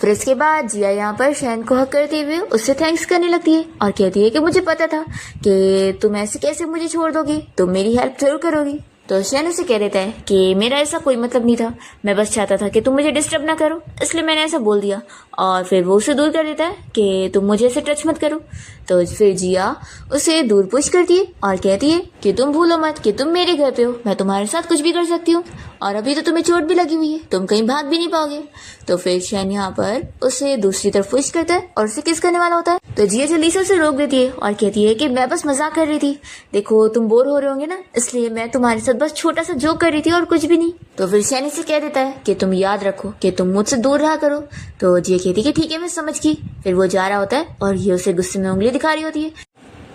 फिर इसके बाद जिया यहाँ पर शैन को हक करते हुए उससे थैंक्स करने लगती है और कहती है कि मुझे पता था कि तुम ऐसे कैसे मुझे छोड़ दोगी, तुम मेरी हेल्प जरूर करोगी। तो शैन उसे कह देता है कि मेरा ऐसा कोई मतलब नहीं था, मैं बस चाहता था कि तुम मुझे डिस्टर्ब ना करो, इसलिए मैंने ऐसा बोल दिया। और फिर वो उसे दूर कर देता है कि तुम मुझे ऐसे टच मत करो। तो फिर जिया उसे दूर पुश करती है और कहती है कि तुम भूलो मत कि तुम मेरे घर पे हो, मैं तुम्हारे साथ कुछ भी कर सकती हूँ, और अभी तो तुम्हें चोट भी लगी हुई है, तुम कहीं भाग भी नहीं पाओगे। तो फिर शैन यहाँ पर उसे दूसरी तरफ पुश करता है और उसे किस करने वाला होता है। तो जिया जल्दी से उसे रोक देती है और कहती है कि मैं बस मजाक कर रही थी, देखो तुम बोर हो रहे होंगे ना, इसलिए मैं तुम्हारे साथ बस छोटा सा जोक कर रही थी और कुछ भी नहीं। तो फिर शैन इसे कह देता है कि तुम याद रखो कि तुम मुझसे दूर रहा करो। तो जिया कहती है कि ठीक है मैं समझ गई। फिर वो जा रहा होता है और ये उसे गुस्से में उंगली दिखा रही होती है,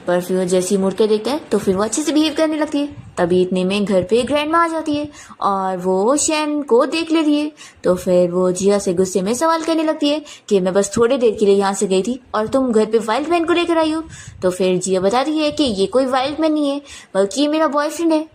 पर फिर वो जैसे ही मुड़ के देखता है तो फिर वो अच्छे से बिहेव करने लगती है। तभी इतने में घर पे ग्रैंड माँ आ जाती है और वो शैन को देख लेती है। तो फिर वो जिया से गुस्से में सवाल करने लगती है कि मैं बस थोड़ी देर के लिए यहाँ से गई थी और तुम घर पे वाइल्ड मैन को लेकर आई हो। तो फिर जिया बताती है कि ये कोई वाइल्ड मैन नहीं है, बल्कि ये मेरा बॉयफ्रेंड है।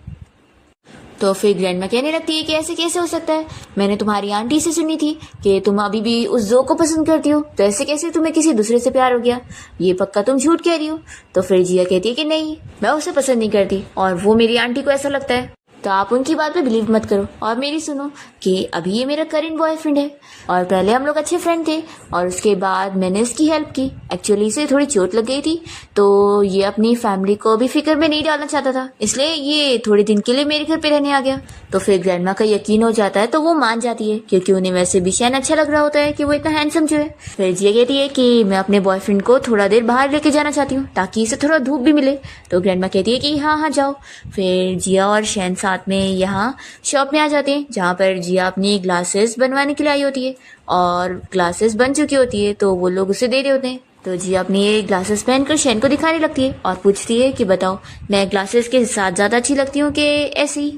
तो फिर ग्रैंडमा कहने लगती है कि ऐसे कैसे हो सकता है, मैंने तुम्हारी आंटी से सुनी थी कि तुम अभी भी उस जो को पसंद करती हो, तो ऐसे कैसे तुम्हें किसी दूसरे से प्यार हो गया, ये पक्का तुम झूठ कह रही हो। तो फिर जिया कहती है कि नहीं, मैं उसे पसंद नहीं करती और वो मेरी आंटी को ऐसा लगता है। तो आप उनकी बात पे बिलीव मत करो और मेरी सुनो कि अभी ये मेरा करेंट बॉयफ्रेंड है और पहले हम लोग अच्छे फ्रेंड थे और उसके बाद मैंने इसकी हेल्प की। एक्चुअली इसे थोड़ी चोट लग गई थी तो ये अपनी फैमिली को भी फिक्र में नहीं डालना चाहता था, इसलिए ये थोड़े दिन के लिए मेरे घर पे रहने आ गया। तो फिर ग्रैंडमा का यकीन हो जाता है तो वो मान जाती है क्योंकि उन्हें वैसे भी शैन अच्छा लग रहा होता है कि वो इतना हैंडसम जो है। फिर जिया कहती है कि मैं अपने बॉयफ्रेंड को थोड़ा देर बाहर लेके जाना चाहती हूँ ताकि इसे थोड़ा धूप भी मिले। तो ग्रैंडमा कहती है कि हाँ हाँ जाओ। फिर जिया और शैन साथ में यहाँ शॉप में आ जाते हैं जहाँ पर जिया अपनी ग्लासेस बनवाने के लिए आई होती है और ग्लासेस बन चुकी होती है तो वो लोग उसे दे रहे होते हैं। तो जिया अपनी ये ग्लासेस पहनकर शैन को दिखाने लगती है और पूछती है कि बताओ मैं ग्लासेस के साथ ज्यादा अच्छी लगती हूँ कि ऐसी।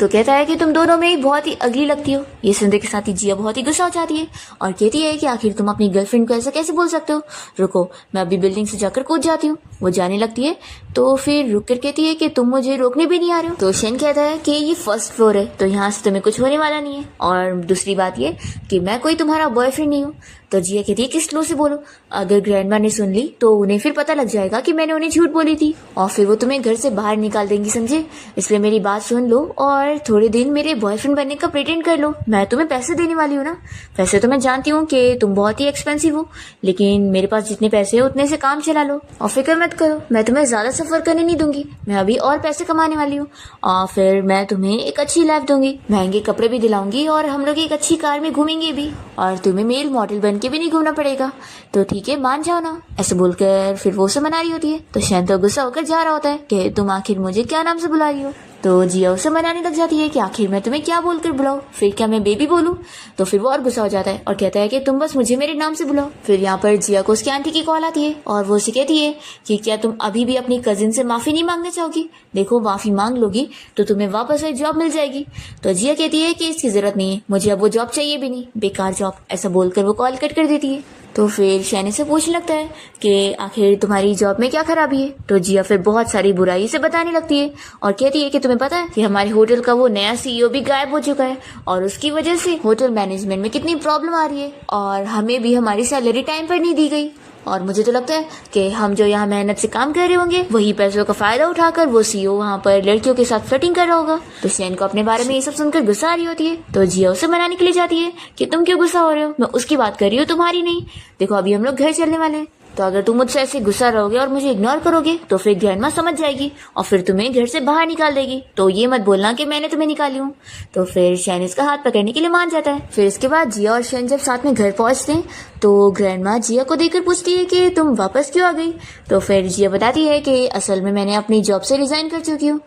तो कहता है कि तुम दोनों में ही बहुत ही अगली लगती हो। ये सुनने के साथ ही जिया बहुत ही गुस्सा हो जाती है और कहती है कि आखिर तुम अपनी गर्लफ्रेंड को ऐसा कैसे बोल सकते हो, रुको मैं अभी बिल्डिंग से जाकर कूद जाती हूँ। वो जाने लगती है तो फिर रुक कर कहती है कि तुम मुझे रोकने भी नहीं आ रहे हो। तो शेन कहता है कि ये फर्स्ट फ्लोर है तो यहाँ से तुम्हें कुछ होने वाला नहीं है, और दूसरी बात ये कि मैं कोई तुम्हारा बॉयफ्रेंड नहीं हूँ। तो जिया कहती है कि स्लो से बोलो, अगर ग्रैंडमा ने सुन ली तो उन्हें फिर पता लग जाएगा कि मैंने उन्हें झूठ बोली थी और फिर वो तुम्हें घर से बाहर निकाल देंगी, समझे। इसलिए मेरी बात सुन लो और थोड़े दिन मेरे बॉयफ्रेंड बनने का प्रिटेंड कर लो। मैं तुम्हें पैसे देने वाली हूँ ना। वैसे तो मैं जानती हूँ कि तुम बहुत ही एक्सपेंसिव हो, लेकिन मेरे पास जितने पैसे हो उतने से काम चला लो और फिक्र मत करो, मैं तुम्हें ज्यादा सफर करने नहीं दूंगी। मैं अभी और पैसे कमाने वाली हूँ और फिर मैं तुम्हें एक अच्छी लाइफ दूंगी, महंगे कपड़े भी दिलाऊंगी और हम लोग एक अच्छी कार में घूमेंगे भी, और तुम्हें मेल मॉडल बन के भी नहीं घूमना पड़ेगा। तो ठीक है मान जाओ ना। ऐसे बोलकर फिर वो उसे मना रही होती है। तो शैन तो गुस्सा होकर जा रहा होता है कि तुम आखिर मुझे क्या नाम से बुला रही हो। तो जिया उसे मनाने लग जाती है कि आखिर मैं तुम्हें क्या बोलकर बुलाऊं, फिर क्या मैं बेबी बोलूं। तो फिर वो और गुस्सा हो जाता है और कहता है कि तुम बस मुझे मेरे नाम से बुलाओ। फिर यहाँ पर जिया को उसकी आंटी की कॉल आती है और वो उसे कहती है कि क्या तुम अभी भी अपनी कजिन से माफी नहीं मांगना चाहोगी, देखो माफी मांग लोगी तो तुम्हें वापस वही जॉब मिल जाएगी। तो जिया कहती है कि इसकी जरूरत नहीं है, मुझे अब वो जॉब चाहिए भी नहीं, बेकार जॉब। ऐसा बोलकर वो कॉल कट कर देती है। तो फिर शैनी से पूछने लगता है कि आखिर तुम्हारी जॉब में क्या खराबी है। तो जिया फिर बहुत सारी बुराई से बताने लगती है और कहती है कि तुम्हें पता है कि हमारे होटल का वो नया सीईओ भी गायब हो चुका है और उसकी वजह से होटल मैनेजमेंट में कितनी प्रॉब्लम आ रही है और हमें भी हमारी सैलरी टाइम पर नहीं दी गई। और मुझे तो लगता है कि हम जो यहाँ मेहनत से काम कर रहे होंगे वही पैसों का फायदा उठाकर वो सीईओ वहाँ पर लड़कियों के साथ फ्लर्टिंग कर रहा होगा। तो शैन को अपने बारे में ये सब सुनकर गुस्सा आ रही होती है। तो जिया उसे मनाने के लिए जाती है कि तुम क्यों गुस्सा हो रहे हो, मैं उसकी बात कर रही हूँ तुम्हारी नहीं। देखो अभी हम लोग घर चलने वाले हैं, तो अगर तुम मुझसे ऐसे गुस्सा रहोगे और मुझे इग्नोर करोगे तो फिर ग्रैंडमा समझ जाएगी और फिर तुम्हें घर से बाहर निकाल देगी। तो ये मत बोलना कि मैंने तुम्हें निकाली हूँ। तो फिर शैन इसका हाथ पकड़ने के लिए मान जाता है। फिर इसके बाद जिया और शैन जब साथ में घर पहुंचते हैं तो ग्रैंडमा जिया को देखकर पूछती है कि तुम वापस क्यों आ गई। तो फिर जिया बताती है कि असल में मैंने अपनी जॉब से रिजाइन कर चुकी हूँ।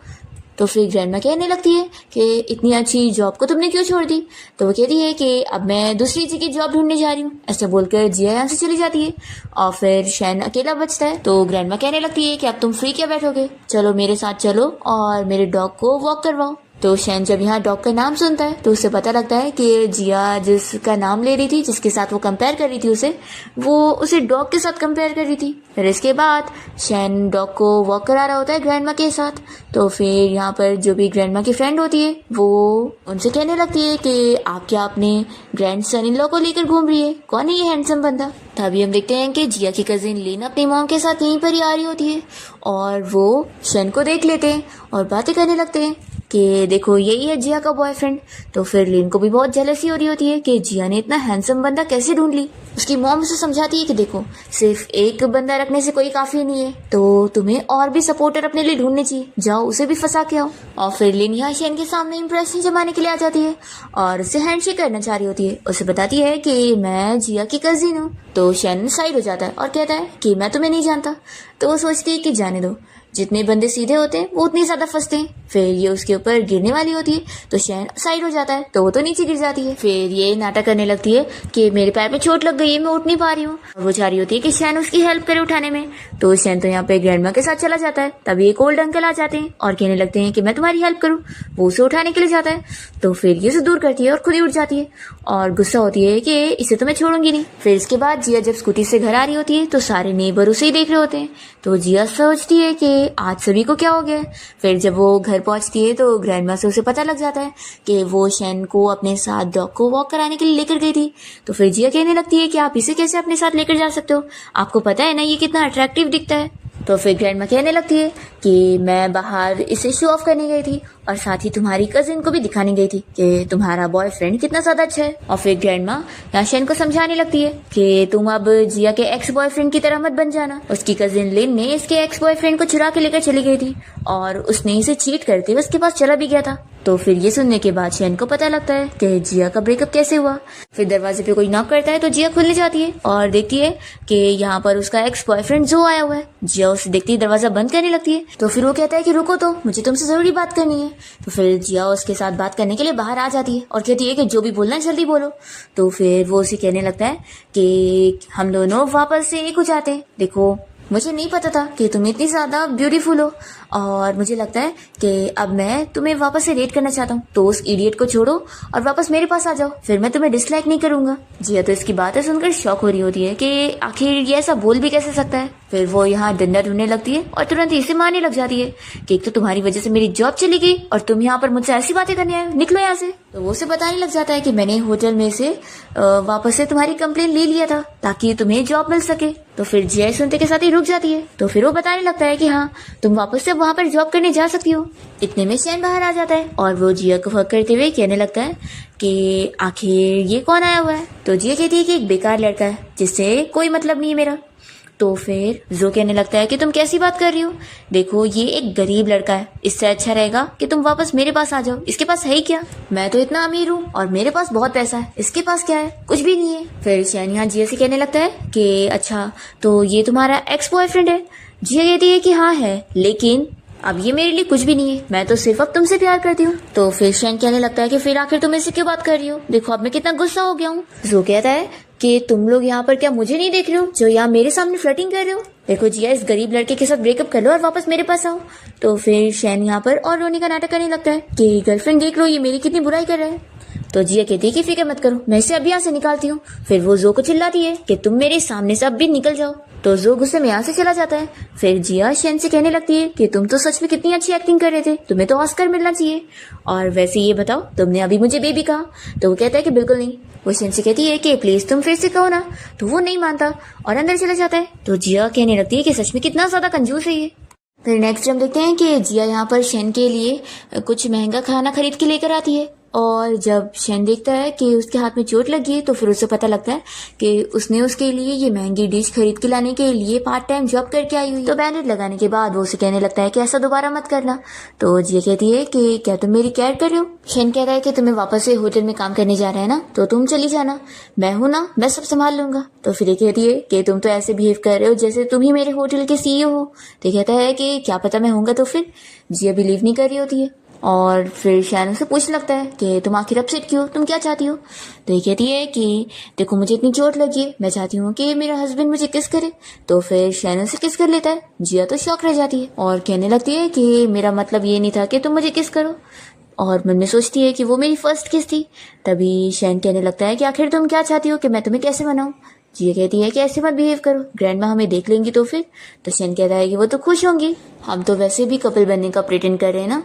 तो फिर ग्रैंडमा कहने लगती है कि इतनी अच्छी जॉब को तुमने क्यों छोड़ दी। तो वो कहती है कि अब मैं दूसरी जगह जॉब ढूंढने जा रही हूँ। ऐसे बोलकर जिया यहाँ से चली जाती है और फिर शैन अकेला बचता है। तो ग्रैंडमा कहने लगती है कि अब तुम फ्री क्या बैठोगे, चलो मेरे साथ चलो और मेरे डॉग को वॉक करवाओ। तो शैन जब यहाँ डॉग का नाम सुनता है तो उसे पता लगता है कि जिया जिसका नाम ले रही थी, जिसके साथ वो कंपेयर कर रही थी उसे, वो उसे डॉग के साथ कंपेयर कर रही थी। फिर इसके बाद शैन डॉग को वॉक करा रहा होता है ग्रैंडमा के साथ। तो फिर यहाँ पर जो भी ग्रैंडमा की फ्रेंड होती है वो उनसे कहने लगती है कि आप क्या अपने ग्रैंड सन इन लॉ को लेकर घूम रही है, कौन है ये हैंडसम बंदा। तभी हम देखते हैं कि जिया की कजिन लिन अपनी मॉम के साथ यहीं पर ही आ रही होती है और वो शैन को देख लेते हैं और बातें करने लगते हैं कि देखो यही है जिया का बॉयफ्रेंड। तो फिर लिन को भी बहुत जेलसी हो रही होती है कि जिया ने इतना हैंडसम बंदा कैसे ढूंढ ली। उसकी मॉम उसे समझाती है कि देखो सिर्फ एक बंदा रखने से कोई काफी नहीं है, तो तुम्हें और भी सपोर्टर अपने लिए ढूंढने चाहिए, जाओ उसे भी फंसा के आओ। और फिर लिन यहाँ शैन के सामने इंप्रेशन जमाने के लिए आ जाती है और उसे हैंडशेक करना चाह रही होती है। उसे बताती है कि मैं जिया की कजिन हूँ। तो शैन साइड हो जाता है और कहता है कि मैं तुम्हें नहीं जानता। तो वो सोचती है कि जाने दो, जितने बंदे सीधे होते हैं वो उतनी ज्यादा फंसते हैं। फिर ये उसके ऊपर गिरने वाली होती है तो शैन साइड हो जाता है तो वो तो नीचे गिर जाती है। फिर ये नाटक करने लगती है कि मेरे पैर में चोट लग गई है, मैं उठ नहीं पा रही हूँ। और वो चाह रही होती है कि शैन उसकी हेल्प करे उठाने में। तो शैन तो यहाँ पे ग्रैंडमा के साथ चला जाता है। तभी एक ओल्ड अंकल आ जाते हैं और कहने लगते हैं कि मैं तुम्हारी हेल्प करूँ। वो उसे उठाने के लिए जाता है तो फिर ये उसे दूर करती है और खुद ही उठ जाती है और गुस्सा होती है कि इसे तो मैं छोड़ूंगी नहीं। फिर इसके बाद जिया जब स्कूटी से घर आ रही होती है तो सारे नेबर उसे ही देख रहे होते हैं। तो जिया सोचती है कि आज सभी को क्या हो गया है। फिर जब वो घर पहुंचती है तो ग्रैंडमा से उसे पता लग जाता है कि वो शैन को अपने साथ डॉग को वॉक कराने के लिए लेकर गई थी। तो फिर जिया कहने लगती है कि आप इसे कैसे अपने साथ लेकर जा सकते हो, आपको पता है ना ये कितना अट्रैक्टिव दिखता है। तो फिर ग्रैंडमा कहने लगती है कि मैं बाहर इसे शो ऑफ करने गई थी और साथ ही तुम्हारी कजिन को भी दिखाने गई थी कि तुम्हारा बॉयफ्रेंड कितना ज्यादा अच्छा है। और फिर ग्रैंडमा यहाँ शैन को समझाने लगती है कि तुम अब जिया के एक्स बॉयफ्रेंड की तरह मत बन जाना। उसकी कजिन लिन ने इसके एक्स बॉयफ्रेंड को चुरा के लेकर चली गई थी और उसने इसे चीट करते हुए उसके पास चला भी गया था। तो फिर ये सुनने के बाद शैन को पता लगता है कि जिया का ब्रेकअप कैसे हुआ। फिर दरवाजे पे कोई नॉक करता है तो जिया खुलने जाती है और देखती है कि यहाँ पर उसका एक्स बॉयफ्रेंड जो आया हुआ है। जिया उसे देखती ही दरवाजा बंद करने लगती है। तो फिर वो कहता है कि रुको तो, मुझे तुमसे जरूरी बात करनी है। तो फिर जिया उसके साथ बात करने के लिए बाहर आ जाती है और कहती है कि जो भी बोलना है जल्दी बोलो। तो फिर वो उसे कहने लगता है कि हम दोनों वापस से एक हो जाते हैं। देखो मुझे नहीं पता था कि तुम इतनी ज्यादा ब्यूटीफुल हो और मुझे लगता है कि अब मैं तुम्हें वापस से डेट करना चाहता हूँ, तो उस इडियट को छोड़ो और वापस मेरे पास आ जाओ, फिर मैं तुम्हें डिसलाइक नहीं करूंगा। जिया तो इसकी बातें सुनकर शॉक हो रही होती है कि आखिर ये ऐसा बोल भी कैसे सकता है। फिर वो यहाँ डंडा ढूंढने लगती है और तुरंत इसे मारने लग जाती है कि एक तो तुम्हारी वजह से मेरी जॉब चली गई और तुम यहाँ पर मुझसे ऐसी बातें करने आए हो, निकलो यहाँ से। तो वो उसे बताने लग जाता है कि मैंने होटल में से वापस से तुम्हारी कंप्लेन ले लिया था ताकि तुम्हें जॉब मिल सके। तो फिर जिया सुनते के साथ ही रुक जाती है। तो फिर वो बताने लगता है कि हाँ, तुम वापस से वहाँ पर जॉब करने जा सकती हो। इतने में शैन बाहर आ जाता है और वो जिया को फक करते हुए कहने लगता है कि आखिर ये कौन आया हुआ है। तो जिया कहती है कि एक बेकार लड़का है जिससे कोई मतलब नहीं है मेरा। तो फिर जो कहने लगता है कि तुम कैसी बात कर रही हो, देखो ये एक गरीब लड़का है, इससे अच्छा रहेगा कि तुम वापस मेरे पास आ जाओ। इसके पास है ही क्या, मैं तो इतना अमीर हूँ और मेरे पास बहुत पैसा है, इसके पास क्या है, कुछ भी नहीं है। फिर शैन यहाँ जिया से कहने लगता है कि अच्छा तो ये तुम्हारा एक्स बॉयफ्रेंड है। जिया कहती है कि हाँ है, लेकिन अब ये मेरे लिए कुछ भी नहीं है, मैं तो सिर्फ अब तुमसे प्यार करती हूँ। तो फिर शैन कहने लगता है कि फिर आखिर तुम इससे क्यों बात कर रही हो, देखो अब मैं कितना गुस्सा हो गया हूँ। जो कहता है कि तुम लोग यहाँ पर क्या मुझे नहीं देख रहे हो जो यहाँ मेरे सामने फ्लर्टिंग कर रहे हो, देखो जिया इस गरीब लड़के के साथ ब्रेकअप कर लो और वापस मेरे पास आओ। तो फिर शैन यहाँ पर और रोने का नाटक करने लगता है कि गर्लफ्रेंड देख लो ये मेरी कितनी बुराई कर रहा है। तो जिया कहती है कि फिक्र मत करो, मैं इसे अभी यहाँ से निकालती हूँ। फिर वो जो को चिल्लाती है कि तुम मेरे सामने से अब भी निकल जाओ। तो जो गुस्से में यहाँ से चला जाता है। फिर जिया शैन से कहने लगती है कि तुम तो सच में कितनी अच्छी एक्टिंग कर रहे थे, तुम्हें तो ऑस्कर मिलना चाहिए। और वैसे ये बताओ तुमने अभी मुझे बेबी कहा। तो वो कहता है कि बिल्कुल नहीं। वो शैन से कहती है कि प्लीज तुम फिर से कहो ना। तो वो नहीं मानता और अंदर चला जाता है। तो जिया कहने लगती है कि सच में कितना ज्यादा कंजूस है ये। फिर नेक्स्ट हम देखते हैं कि जिया यहाँ पर शैन के लिए कुछ महंगा खाना खरीद के लेकर आती है। और जब शैन देखता है कि उसके हाथ में चोट लगी है तो फिर उसे पता लगता है कि उसने उसके लिए ये महंगी डिश खरीद के लाने के लिए पार्ट टाइम जॉब करके आई हुई। तो बैंडेज लगाने के बाद वो उसे कहने लगता है कि ऐसा दोबारा मत करना। तो जिया कहती है कि क्या तुम मेरी केयर कर रहे हो। शैन कहता है कि तुम्हें वापस से होटल में काम करने जा रहा है ना, तो तुम चली जाना, मैं हूं ना, मैं सब संभाल लूंगा। तो फिर ये कहती है कि तुम तो ऐसे बिहेव कर रहे हो जैसे तुम ही मेरे होटल के सीईओ हो। तो कहता है कि क्या पता मैं होऊंगा। तो फिर जिया बिलीव नहीं कर रही होती है और फिर शैन से पूछने लगता है कि तुम आखिर अपसेट क्यों, तुम क्या चाहती हो। तो ये कहती है कि देखो मुझे इतनी चोट लगी है, मैं चाहती हूँ कि मेरा हस्बैंड मुझे किस करे। तो फिर शैन से किस कर लेता है। जिया तो शॉक रह जाती है और कहने लगती है कि मेरा मतलब ये नहीं था कि तुम मुझे किस करो। और मन में सोचती है कि वो मेरी फर्स्ट किस थी। तभी शैन कहने लगता है कि आखिर तुम क्या चाहती हो कि मैं तुम्हें कैसे मनाऊं। जिया कहती है कि ऐसे मत बिहेव करो, ग्रैंडमा हमें देख लेंगी तो फिर। तो शैन कहता है कि वो तो खुश होंगी, हम तो वैसे भी कपल बनने का प्रिटेंड कर रहे हैं ना।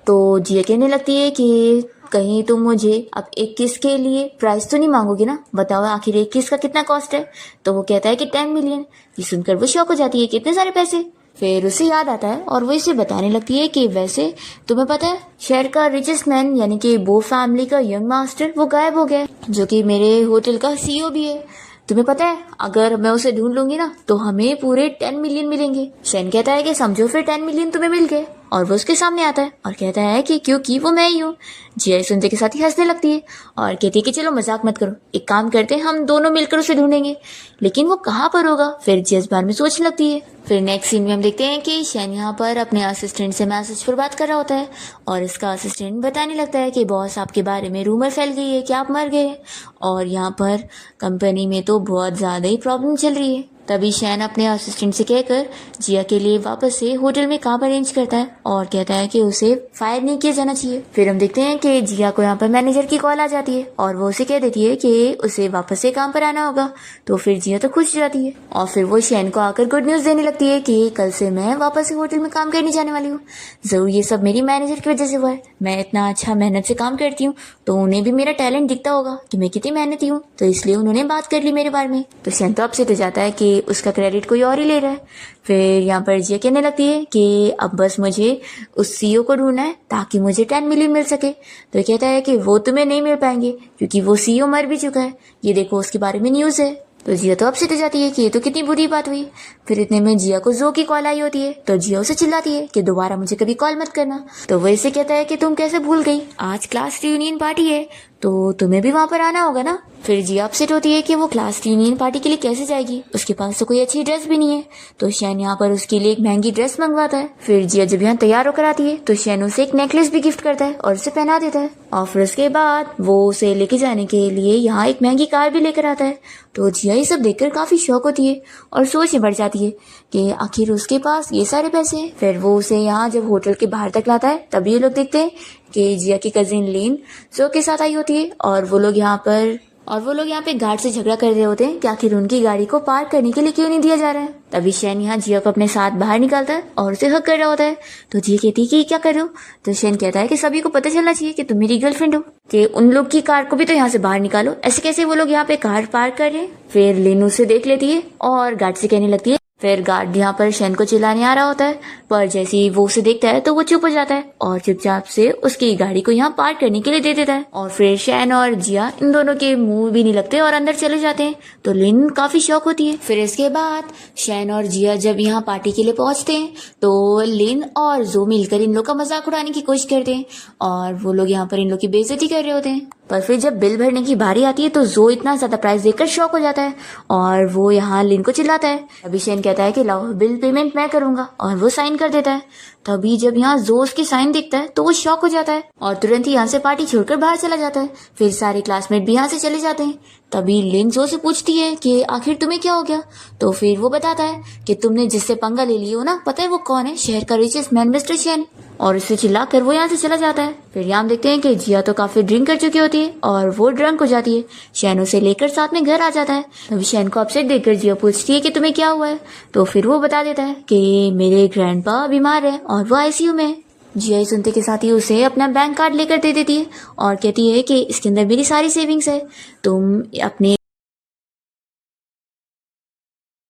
तो जिया कहने लगती है कि कहीं तुम मुझे अब एक किस के लिए प्राइस तो नहीं मांगोगी ना, बताओ आखिर एक किस का कितना कॉस्ट है। तो वो कहता है कि 10 मिलियन। ये सुनकर वो शॉक हो जाती है, कितने सारे पैसे। फिर उसे याद आता है और वो इसे बताने लगती है कि वैसे तुम्हें पता है शहर का रिचेस्ट मैन यानी कि बो फैमिली का यंग मास्टर वो गायब हो गया, जो कि मेरे होटल का सीईओ भी है। तुम्हें पता है अगर मैं उसे ढूंढ लूंगी ना तो हमें पूरे 10 मिलियन मिलेंगे। शैन कहता है कि समझो फिर 10 मिलियन तुम्हें मिल गए। और वो उसके सामने आता है और कहता है कि क्योंकि वो मैं ही हूँ। जिया सुनते के साथ ही हंसने लगती है और कहती है कि चलो मजाक मत करो, एक काम करते हैं हम दोनों मिलकर उसे ढूंढेंगे, लेकिन वो कहाँ पर होगा। फिर जिया इस बारे में सोचने लगती है। फिर नेक्स्ट सीन में हम देखते हैं कि शैन यहाँ पर अपने असिस्टेंट से मैसेज पर बात कर रहा होता है और इसका असिस्टेंट बताने लगता है कि बॉस आपके बारे में रूमर फैल गई है कि आप मर गए और यहाँ पर कंपनी में तो बहुत ज्यादा ही प्रॉब्लम चल रही है। तभी शैन अपने असिस्टेंट से कहकर जिया के लिए वापस से होटल में काम अरेंज करता है और कहता है कि उसे फायर नहीं किया जाना चाहिए। फिर हम देखते हैं कि जिया को यहाँ पर मैनेजर की कॉल आ जाती है और वो उसे कह देती है कि उसे वापस से काम पर आना होगा। तो फिर जिया तो खुश हो जाती है और फिर वो शैन को आकर गुड न्यूज देने लगती है कि कल से मैं वापस से होटल में काम करने जाने वाली हूँ। जरूर ये सब मेरी मैनेजर की वजह से हुआ है, मैं इतना अच्छा मेहनत से काम करती हूँ तो उन्हें भी मेरा टैलेंट दिखता होगा कि मैं कितनी मेहनती हूँ, तो इसलिए उन्होंने बात कर ली मेरे बारे में। तो शैन तो अपसेट हो जाता है कि उसका क्रेडिट कोई और ही ले रहा है। फिर यहाँ पर जिया कहने लगती है कि अब बस मुझे उस सीईओ को ढूंढना है ताकि मुझे 10 मिलियन मिल सके। तो कहता है कि वो तुम्हें नहीं मिल पाएंगे क्योंकि वो सीईओ मर भी चुका है, ये देखो उसके बारे में न्यूज है। तो जिया तो अपसेट हो जाती है कि ये तो कितनी बुरी बात हुई। फिर इतने में जिया को जो की कॉल आई होती है तो जिया उसे चिल्लाती है कि दोबारा मुझे कभी कॉल मत करना। तो वो इसे कहता है कि तुम कैसे भूल गई, आज क्लास रियूनियन पार्टी है तो तुम्हें भी वहां पर आना होगा ना। फिर जिया अपसेट होती है कि वो क्लास रियूनियन पार्टी के लिए कैसे जाएगी, उसके पास तो कोई अच्छी ड्रेस भी नहीं है। तो शैन यहाँ पर उसके लिए एक महंगी ड्रेस मंगवाता है। फिर जिया जब यहाँ तैयार होकर आती है तो शैन उसे एक नेकलेस भी गिफ्ट करता है और उसे पहना देता है और फिर उसके बाद वो उसे लेके जाने के लिए यहाँ एक महंगी कार भी लेकर आता है। तो जिया ये सब देखकर काफी शौक होती है और सोच में पड़ जाती है कि आखिर उसके पास ये सारे पैसे हैं। फिर वो उसे यहाँ जब होटल के बाहर तक लाता है तभी ये लोग देखते हैं कि जिया की कजिन लीन जो के साथ आई होती है और वो लोग यहाँ पे गार्ड से झगड़ा कर रहे होते हैं कि आखिर उनकी गाड़ी को पार्क करने के लिए क्यों नहीं दिया जा रहा है। तभी शैन यहाँ जिया को अपने साथ बाहर निकालता है और उसे हक कर रहा होता है। तो जिया कहती है कि क्या कर रहे हो। तो शैन कहता है कि सभी को पता चलना चाहिए कि तुम मेरी गर्लफ्रेंड हो, कि उन लोग की कार को भी तो यहाँ से बाहर निकालो। ऐसे कैसे वो लोग यहाँ पे कार पार्क कर रहे हैं। फिर लिन उसे देख लेती है और गार्ड से कहने लगती है। फिर गार्ड यहाँ पर शैन को चिल्लाने आ रहा होता है, पर जैसे ही वो उसे देखता है तो वो चुप हो जाता है और चुपचाप से उसकी गाड़ी को यहाँ पार्क करने के लिए दे देता है। और फिर शैन और जिया इन दोनों के मुंह भी नहीं लगते और अंदर चले जाते हैं। तो लिन काफी शौक होती है। फिर इसके बाद शैन और जिया जब यहाँ पार्टी के लिए पहुंचते हैं तो लिन और जो मिलकर इन लोग का मजाक उड़ाने की कोशिश करते हैं और वो लोग यहाँ पर इन लोग की बेइज्जती कर रहे होते हैं। पर फिर जब बिल भरने की बारी आती है तो जो इतना ज्यादा प्राइस देखकर शॉक हो जाता है और वो यहाँ लिन को चिल्लाता है। अभी शैन कहता है कि लाओ बिल पेमेंट मैं करूंगा और वो साइन कर देता है। तभी जब यहाँ जो उसकी साइन देखता है तो वो शॉक हो जाता है और तुरंत ही यहाँ से पार्टी छोड़कर बाहर चला जाता है। फिर सारे क्लासमेट भी यहाँ से चले जाते हैं। तभी लिन जो से पूछती है कि आखिर तुम्हें क्या हो गया। तो फिर वो बताता है कि तुमने जिससे पंगा ले लिया हो ना, पता है वो कौन है, शहर का रिचेस्ट मैन मिस्टर शैन। और उसे चिल्लाकर वो यहाँ से चला जाता है। फिर यहाँ देखते हैं कि जिया तो काफी ड्रिंक कर चुकी होती है और वो ड्रंक हो जाती है। शैन उसे लेकर साथ में घर आ जाता है। तभी शैन को अपसेट देखकर जिया पूछती है कि तुम्हें क्या हुआ है। तो फिर वो बता देता है कि मेरे ग्रैंडपा बीमार है और वो आईसीयू में है। जिया सुनते के साथ ही उसे अपना बैंक कार्ड लेकर दे देती है और कहती है कि इसके अंदर मेरी सारी सेविंग्स है, तुम अपने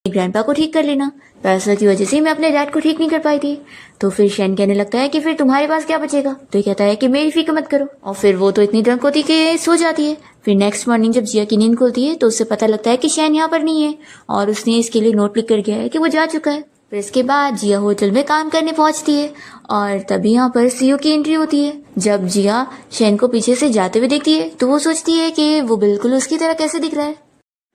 ग्रैंडपा को ठीक कर लेना। पैसों की वजह से मैं अपने डैड को ठीक नहीं कर पाई थी। तो फिर शैन कहने लगता है कि फिर तुम्हारे पास क्या बचेगा। तो ये कहता है कि मेरी फिक्र मत करो। और फिर वो तो इतनी ड्रंक होती कि सो जाती है। फिर नेक्स्ट मॉर्निंग जब जिया की नींद खुलती है तो उससे पता लगता है कि शैन यहाँ पर नहीं है और उसने इसके लिए नोट लिख कर गया है कि वो जा चुका है। फिर इसके बाद जिया होटल में काम करने पहुंचती है और तभी यहाँ पर सीईओ की एंट्री होती है। जब जिया शैन को पीछे से जाते हुए देखती है तो वो सोचती है कि वो बिल्कुल उसकी तरह कैसे दिख रहा है।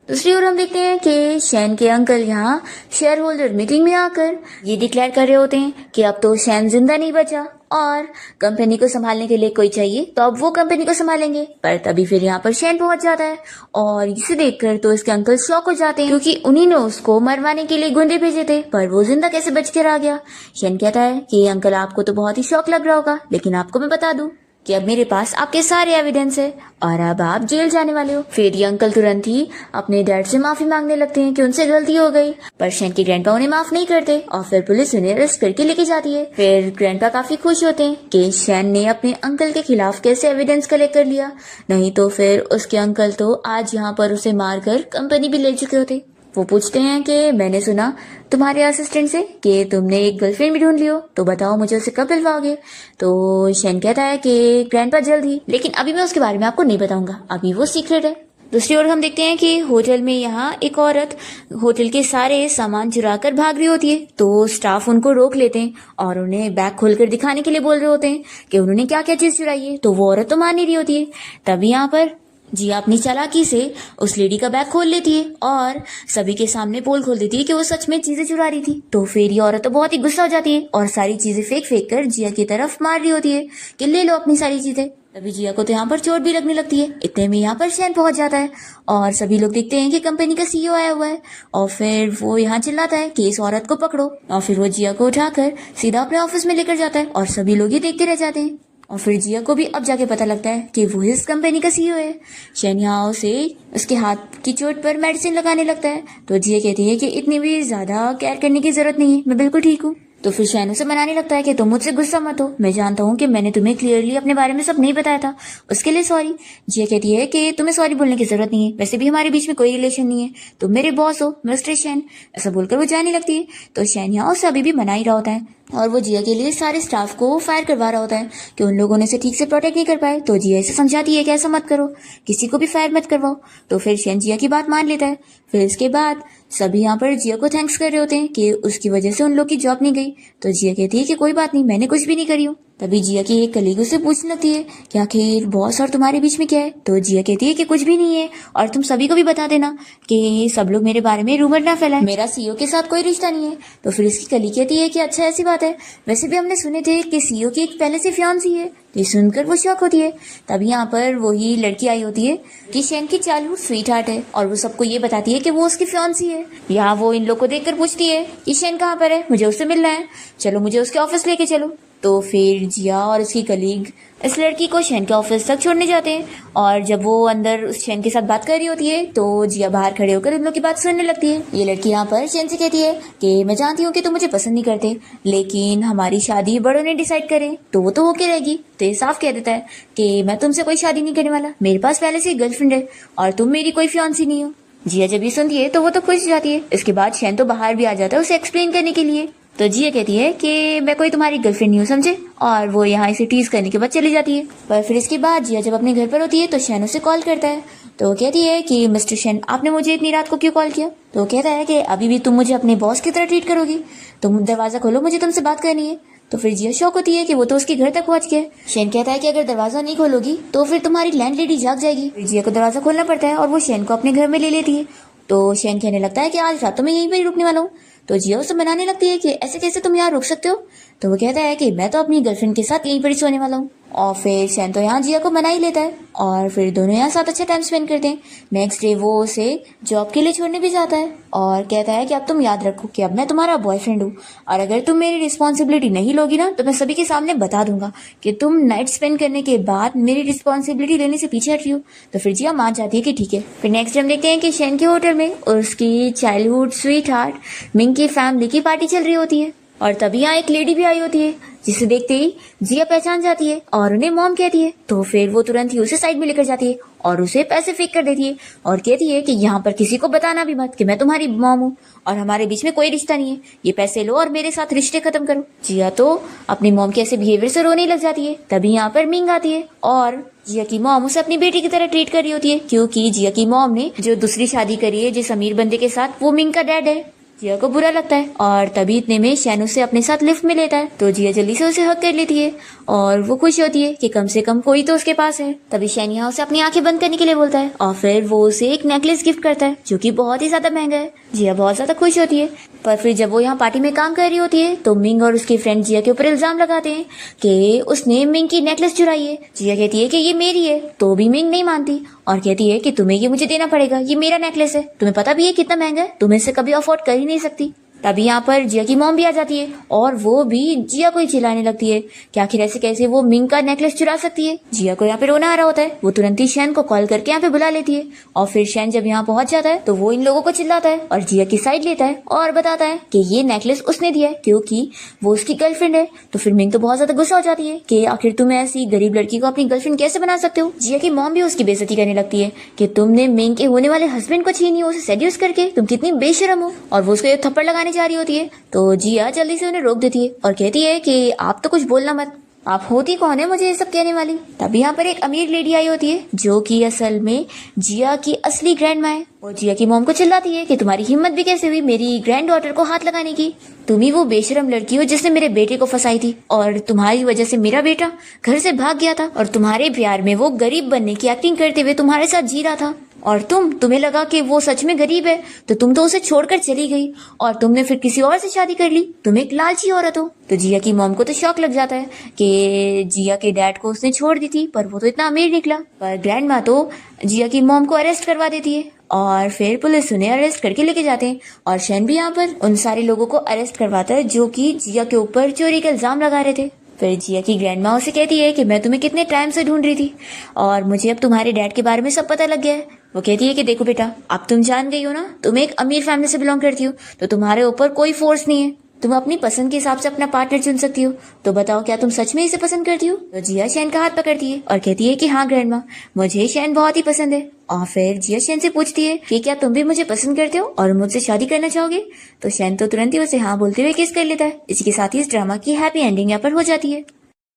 दूसरी ओर हम देखते हैं कि शैन के अंकल यहाँ शेयर होल्डर मीटिंग में आकर ये डिक्लेयर कर रहे होते हैं कि अब तो शैन जिंदा नहीं बचा और कंपनी को संभालने के लिए कोई चाहिए तो अब वो कंपनी को संभालेंगे। पर तभी फिर यहाँ पर शैन पहुंच जाता है और इसे देखकर तो इसके अंकल शॉक हो जाते हैं क्योंकि उन्हीं ने उसको मरवाने के लिए गुंडे भेजे थे, पर वो जिंदा कैसे बच कर आ गया। शैन कहता है कि अंकल आपको तो बहुत ही शौक लग रहा होगा, लेकिन आपको मैं बता दूं कि अब मेरे पास आपके सारे एविडेंस है और अब आप जेल जाने वाले हो। फिर ये अंकल तुरंत ही अपने डैड से माफी मांगने लगते हैं कि उनसे गलती हो गई, पर शैन के ग्रैंडपा उन्हें माफ नहीं करते और फिर पुलिस उन्हें अरेस्ट करके लेके जाती है। फिर ग्रैंडपा काफी खुश होते हैं कि शैन ने अपने अंकल के खिलाफ कैसे एविडेंस कलेक्ट कर लिया, नहीं तो फिर उसके अंकल तो आज यहाँ पर उसे मारकर कंपनी भी ले चुके होते। वो पूछते हैं कि मैंने सुना तुम्हारे असिस्टेंट से कि तुमने एक गर्लफ्रेंड भी ढूंढ लियो, तो बताओ मुझे उसे कब मिलवाओगे। तो शैन कहता है कि ग्रैंडपा जल्द ही, लेकिन अभी मैं उसके बारे में आपको नहीं बताऊंगा, अभी वो सीक्रेट है। दूसरी ओर हम देखते हैं कि होटल में यहाँ एक औरत होटल के सारे सामान चुरा कर भाग रही होती है। तो स्टाफ उनको रोक लेते हैं और उन्हें बैग खोलकर दिखाने के लिए बोल रहे होते हैं कि उन्होंने क्या क्या चीज चुराई है। तो वो औरत तो मान नहीं रही होती है। तभी यहाँ पर जिया अपनी चालाकी से उस लेडी का बैग खोल लेती है और सभी के सामने पोल खोल देती है कि वो सच में चीजें चुरा रही थी। तो फिर ये औरत तो बहुत ही गुस्सा हो जाती है और सारी चीजें फेंक फेंक कर जिया की तरफ मार रही होती है कि ले लो अपनी सारी चीजें। तभी जिया को तो यहाँ पर चोट भी लगने लगती है। इतने में यहाँ पर शैन पहुंच जाता है और सभी लोग देखते हैं कि कंपनी का सीईओ आया हुआ है और फिर वो यहाँ चिल्लाता है कि इस औरत को पकड़ो और फिर वो जिया को उठाकर सीधा अपने ऑफिस में लेकर जाता है और सभी लोग ही देखते रह जाते हैं। और फिर जिया को भी अब जाके पता लगता है कि वो इस कंपनी का सीईओ है। शैन यहाँ उसे उसके हाथ की चोट पर मेडिसिन लगाने लगता है। तो जिया कहती है कि इतनी भी ज्यादा केयर करने की जरूरत नहीं है, मैं बिल्कुल ठीक हूँ। तो फिर शैन उसे मनाने लगता है कि तुम मुझसे गुस्सा मत हो, मैं जानता हूँ कि मैंने तुम्हें क्लियरली अपने बारे में सब नहीं बताया था, उसके लिए सॉरी। जिया कहती है कि तुम्हें सॉरी बोलने की जरूरत नहीं है, वैसे भी हमारे बीच में कोई रिलेशन नहीं है, तुम मेरे बॉस हो मिस्टर शैन। ऐसा बोलकर वो जाने लगती है। तो शैन यहाँ उसे अभी भी मना ही रहा होता है और वो जिया के लिए सारे स्टाफ को फायर करवा रहा होता है कि उन लोगों ने इसे ठीक से प्रोटेक्ट नहीं कर पाए। तो जिया इसे समझाती है कि ऐसा मत करो, किसी को भी फायर मत करवाओ। तो फिर शैन जिया की बात मान लेता है। फिर इसके बाद सभी यहाँ पर जिया को थैंक्स कर रहे होते हैं कि उसकी वजह से उन लोग की जॉब नहीं गई। तो जिया कहती है कि कोई बात नहीं, मैंने कुछ भी नहीं करी हूँ। तभी जिया की एक कलीग उसे पूछने लगती है कि आखिर बॉस और तुम्हारे बीच में क्या है। तो जिया कहती है कि कुछ भी नहीं है और तुम सभी को भी बता देना कि सब लोग मेरे बारे में रूमर ना फैलाएं, मेरा सीईओ के साथ कोई रिश्ता नहीं है। तो फिर इसकी कलीग कहती है कि अच्छा ऐसी बात है, वैसे भी हमने सुने थे कि सीईओ की एक पहले से फियांसी है। तो ये सुनकर वो शॉक होती है। तभी यहाँ पर वही लड़की आई होती है कि शेन की चाइल्डहुड स्वीट हार्ट है और वो सबको ये बताती है कि वो उसकी फियांसी है। यहाँ वो इन लोग को देखकर पूछती है कि शेन कहाँ पर है, मुझे उससे मिलना है, चलो मुझे उसके ऑफिस लेके चलो। तो फिर जिया और उसकी कलीग इस लड़की को शेन के ऑफिस तक छोड़ने जाते हैं और जब वो अंदर उस शेन के साथ बात कर रही होती है तो जिया बाहर खड़े होकर इन लोग की बात सुनने लगती है। ये लड़की यहाँ पर शेन से कहती है कि मैं जानती हूँ कि तुम मुझे पसंद नहीं करते, लेकिन हमारी शादी बड़ों ने डिसाइड करे तो वो तो होके रहेगी। तो ये साफ कह देता है कि मैं तुमसे कोई शादी नहीं करने वाला, मेरे पास पहले से गर्लफ्रेंड है और तुम मेरी कोई फियांसी नहीं हो। जिया जब ये सुनती है तो वो तो खुश जाती है। इसके बाद शेन तो बाहर भी आ जाता है उसे एक्सप्लेन करने के लिए। तो जिया कहती है कि मैं कोई तुम्हारी गर्लफ्रेंड नहीं हूँ, समझे, और वो यहाँ इसे टीज करने के बाद चली जाती है। पर फिर इसके बाद जिया जब अपने घर पर होती है तो शेन उसे कॉल करता है। तो वो कहती है कि मिस्टर शेन, आपने मुझे इतनी रात को क्यों कॉल किया। तो वो कहता है कि अभी भी तुम मुझे अपने बॉस की तरह ट्रीट करोगी, तुम दरवाजा खोलो, मुझे तुमसे बात करनी है। तो फिर जिया शौक होती है कि वो तो उसके घर तक पहुंच गया। शेन कहता है कि अगर दरवाजा नहीं खोलोगी तो फिर तुम्हारी लैंडलेडी जाग जाएगी। फिर जिया को दरवाजा खोलना पड़ता है और वो शेन को अपने घर में ले लेती है। तो शेन कहने लगता है कि आज रात तो मैं यहीं पर ही रुकने वाला हूँ। तो जिया उसे मनाने लगती है कि ऐसे कैसे तुम यहाँ रुक सकते हो। तो वो कहता है कि मैं तो अपनी गर्लफ्रेंड के साथ यहीं पर ही सोने वाला हूँ। और फिर शेन तो यहाँ जिया को मना ही लेता है और फिर दोनों यहाँ साथ अच्छा टाइम स्पेंड करते हैं। नेक्स्ट डे वो उसे जॉब के लिए छोड़ने भी जाता है और कहता है कि अब तुम याद रखो कि अब मैं तुम्हारा बॉयफ्रेंड हूँ और अगर तुम मेरी रिस्पॉन्सिबिलिटी नहीं लोगी ना तो मैं सभी के सामने बता दूंगा कि तुम नाइट स्पेंड करने के बाद मेरी रिस्पॉन्सिबिलिटी लेने से पीछे हट रही हो। तो फिर जिया मान जाती है कि ठीक है। फिर नेक्स्ट हम देखते हैं कि शेन के होटल में उसकी चाइल्डहुड स्वीट हार्ट मिंग की फैमिली की पार्टी चल रही होती है और तभी यहाँ एक लेडी भी आई होती है जिसे देखते ही जिया पहचान जाती है और उन्हें मॉम कहती है। तो फिर वो तुरंत ही उसे साइड में लेकर जाती है और उसे पैसे फेंक कर देती है और कहती है कि यहाँ पर किसी को बताना भी मत कि मैं तुम्हारी मॉम हूँ और हमारे बीच में कोई रिश्ता नहीं है, ये पैसे लो और मेरे साथ रिश्ते खत्म करो। जिया तो अपनी मॉम के ऐसे बिहेवियर से रोने लग जाती है। तभी यहाँ पर मिंग आती है और जिया की मॉम उसे अपनी बेटी की तरह ट्रीट कर रही होती है क्योंकि जिया की मॉम ने जो दूसरी शादी करी है जिस अमीर बंदे के साथ, वो मिंग का डैड है। जिया को बुरा लगता है और तभी इतने में शैन उसे अपने साथ लिफ्ट में लेता है। तो जिया जल्दी से उसे हक कर लेती है और वो खुश होती है कि कम से कम कोई तो उसके पास है। तभी शैन यहाँ उसे अपनी आंखें बंद करने के लिए बोलता है और फिर वो उसे एक नेकलेस गिफ्ट करता है जो कि बहुत ही ज्यादा महंगा है। जिया बहुत ज्यादा खुश होती है। पर फिर जब वो यहाँ पार्टी में काम कर रही होती है तो मिंग और उसके फ्रेंड जिया के ऊपर इल्जाम लगाते हैं कि उसने मिंग की नेकलेस चुराई है। जिया कहती है कि ये मेरी है, तो भी मिंग नहीं मानती और कहती है कि तुम्हें ये मुझे देना पड़ेगा, ये मेरा नेकलेस है, तुम्हें पता भी है कितना महंगा है, तुम इसे कभी अफोर्ड कर ही नहीं सकती। तभी यहाँ पर जिया की मॉम भी आ जाती है और वो भी जिया को ही चिल्लाने लगती है कि आखिर ऐसे कैसे वो मिंग का नेकलेस चुरा सकती है। जिया को यहाँ पे रोना आ रहा होता है। वो तुरंत ही शैन को कॉल करके यहाँ पे बुला लेती है और फिर शैन जब यहाँ पहुंच जाता है तो वो इन लोगों को चिल्लाता है और जिया की साइड लेता है और बताता है कि ये नेकलेस उसने दिया है क्योंकि वो उसकी गर्लफ्रेंड है। तो फिर मिंग तो बहुत ज्यादा गुस्सा हो जाती है कि आखिर तुम ऐसी गरीब लड़की को अपनी गर्लफ्रेंड कैसे बना सकते हो। जिया की मॉम भी उसकी बेइज्जती करने लगती है कि तुमने मिंग के होने वाले हस्बैंड को छीनी, उसे सेड्यूस करके, तुम कितनी बेशरम हो, और वो उसको एक थप्पड़ लगाने जा रही होती है। तो जिया जल्दी से उन्हें रोक देती है और कहती है कि आप तो कुछ बोलना मत, आप होती कौन है मुझे ये सब कहने वाली। तभी यहाँ पर एक अमीर लेडी आई होती है जो कि असल में जिया की असली ग्रैंड माँ है। वो जिया की मॉम को चिल्लाती है कि तुम्हारी हिम्मत भी कैसे हुई मेरी ग्रैंड डॉटर को हाथ लगाने की, तुम ही वो बेशरम लड़की हो जिसने मेरे बेटे को फंसाई थी और तुम्हारी वजह से मेरा बेटा घर से भाग गया था और तुम्हारे प्यार में वो गरीब बनने की एक्टिंग करते हुए तुम्हारे साथ जी रहा था और तुम्हें लगा कि वो सच में गरीब है तो तुम तो उसे छोड़कर चली गई और तुमने फिर किसी और से शादी कर ली, तुम एक लालची औरत हो। तो जिया की मॉम को तो शौक लग जाता है कि जिया के डैड को उसने छोड़ दी थी पर वो तो इतना अमीर निकला। पर ग्रैंड माँ तो जिया की मॉम को अरेस्ट करवा देती है और फिर पुलिस उन्हें अरेस्ट करके लेके जाते हैं और शैन भी यहाँ पर उन सारे लोगों को अरेस्ट करवाता है जो कि जिया के ऊपर चोरी का इल्जाम लगा रहे थे। फिर जिया की ग्रैंड माँ उसे कहती है कि मैं तुम्हें कितने टाइम से ढूंढ रही थी और मुझे अब तुम्हारे डैड के बारे में सब पता लग गया है। वो कहती है कि देखो बेटा, अब तुम जान गई हो ना, तुम एक अमीर फैमिली से बिलोंग करती हो तो तुम्हारे ऊपर कोई फोर्स नहीं है, तुम अपनी पसंद के हिसाब से अपना पार्टनर चुन सकती हो। तो बताओ क्या तुम सच में इसे पसंद करती हो। तो जिया शैन का हाथ पकड़ती है और कहती है कि हाँ ग्रैंड माँ, मुझे शैन बहुत ही पसंद है। और फिर जिया शैन से पूछती है कि क्या तुम भी मुझे पसंद करते हो और मुझसे शादी करना चाहोगे। तो शैन तो तुरंत ही उसे हाँ बोलते हुए किस कर लेता है। इसी के साथ ही इस ड्रामा की हैप्पी एंडिंग यहाँ पर हो जाती है।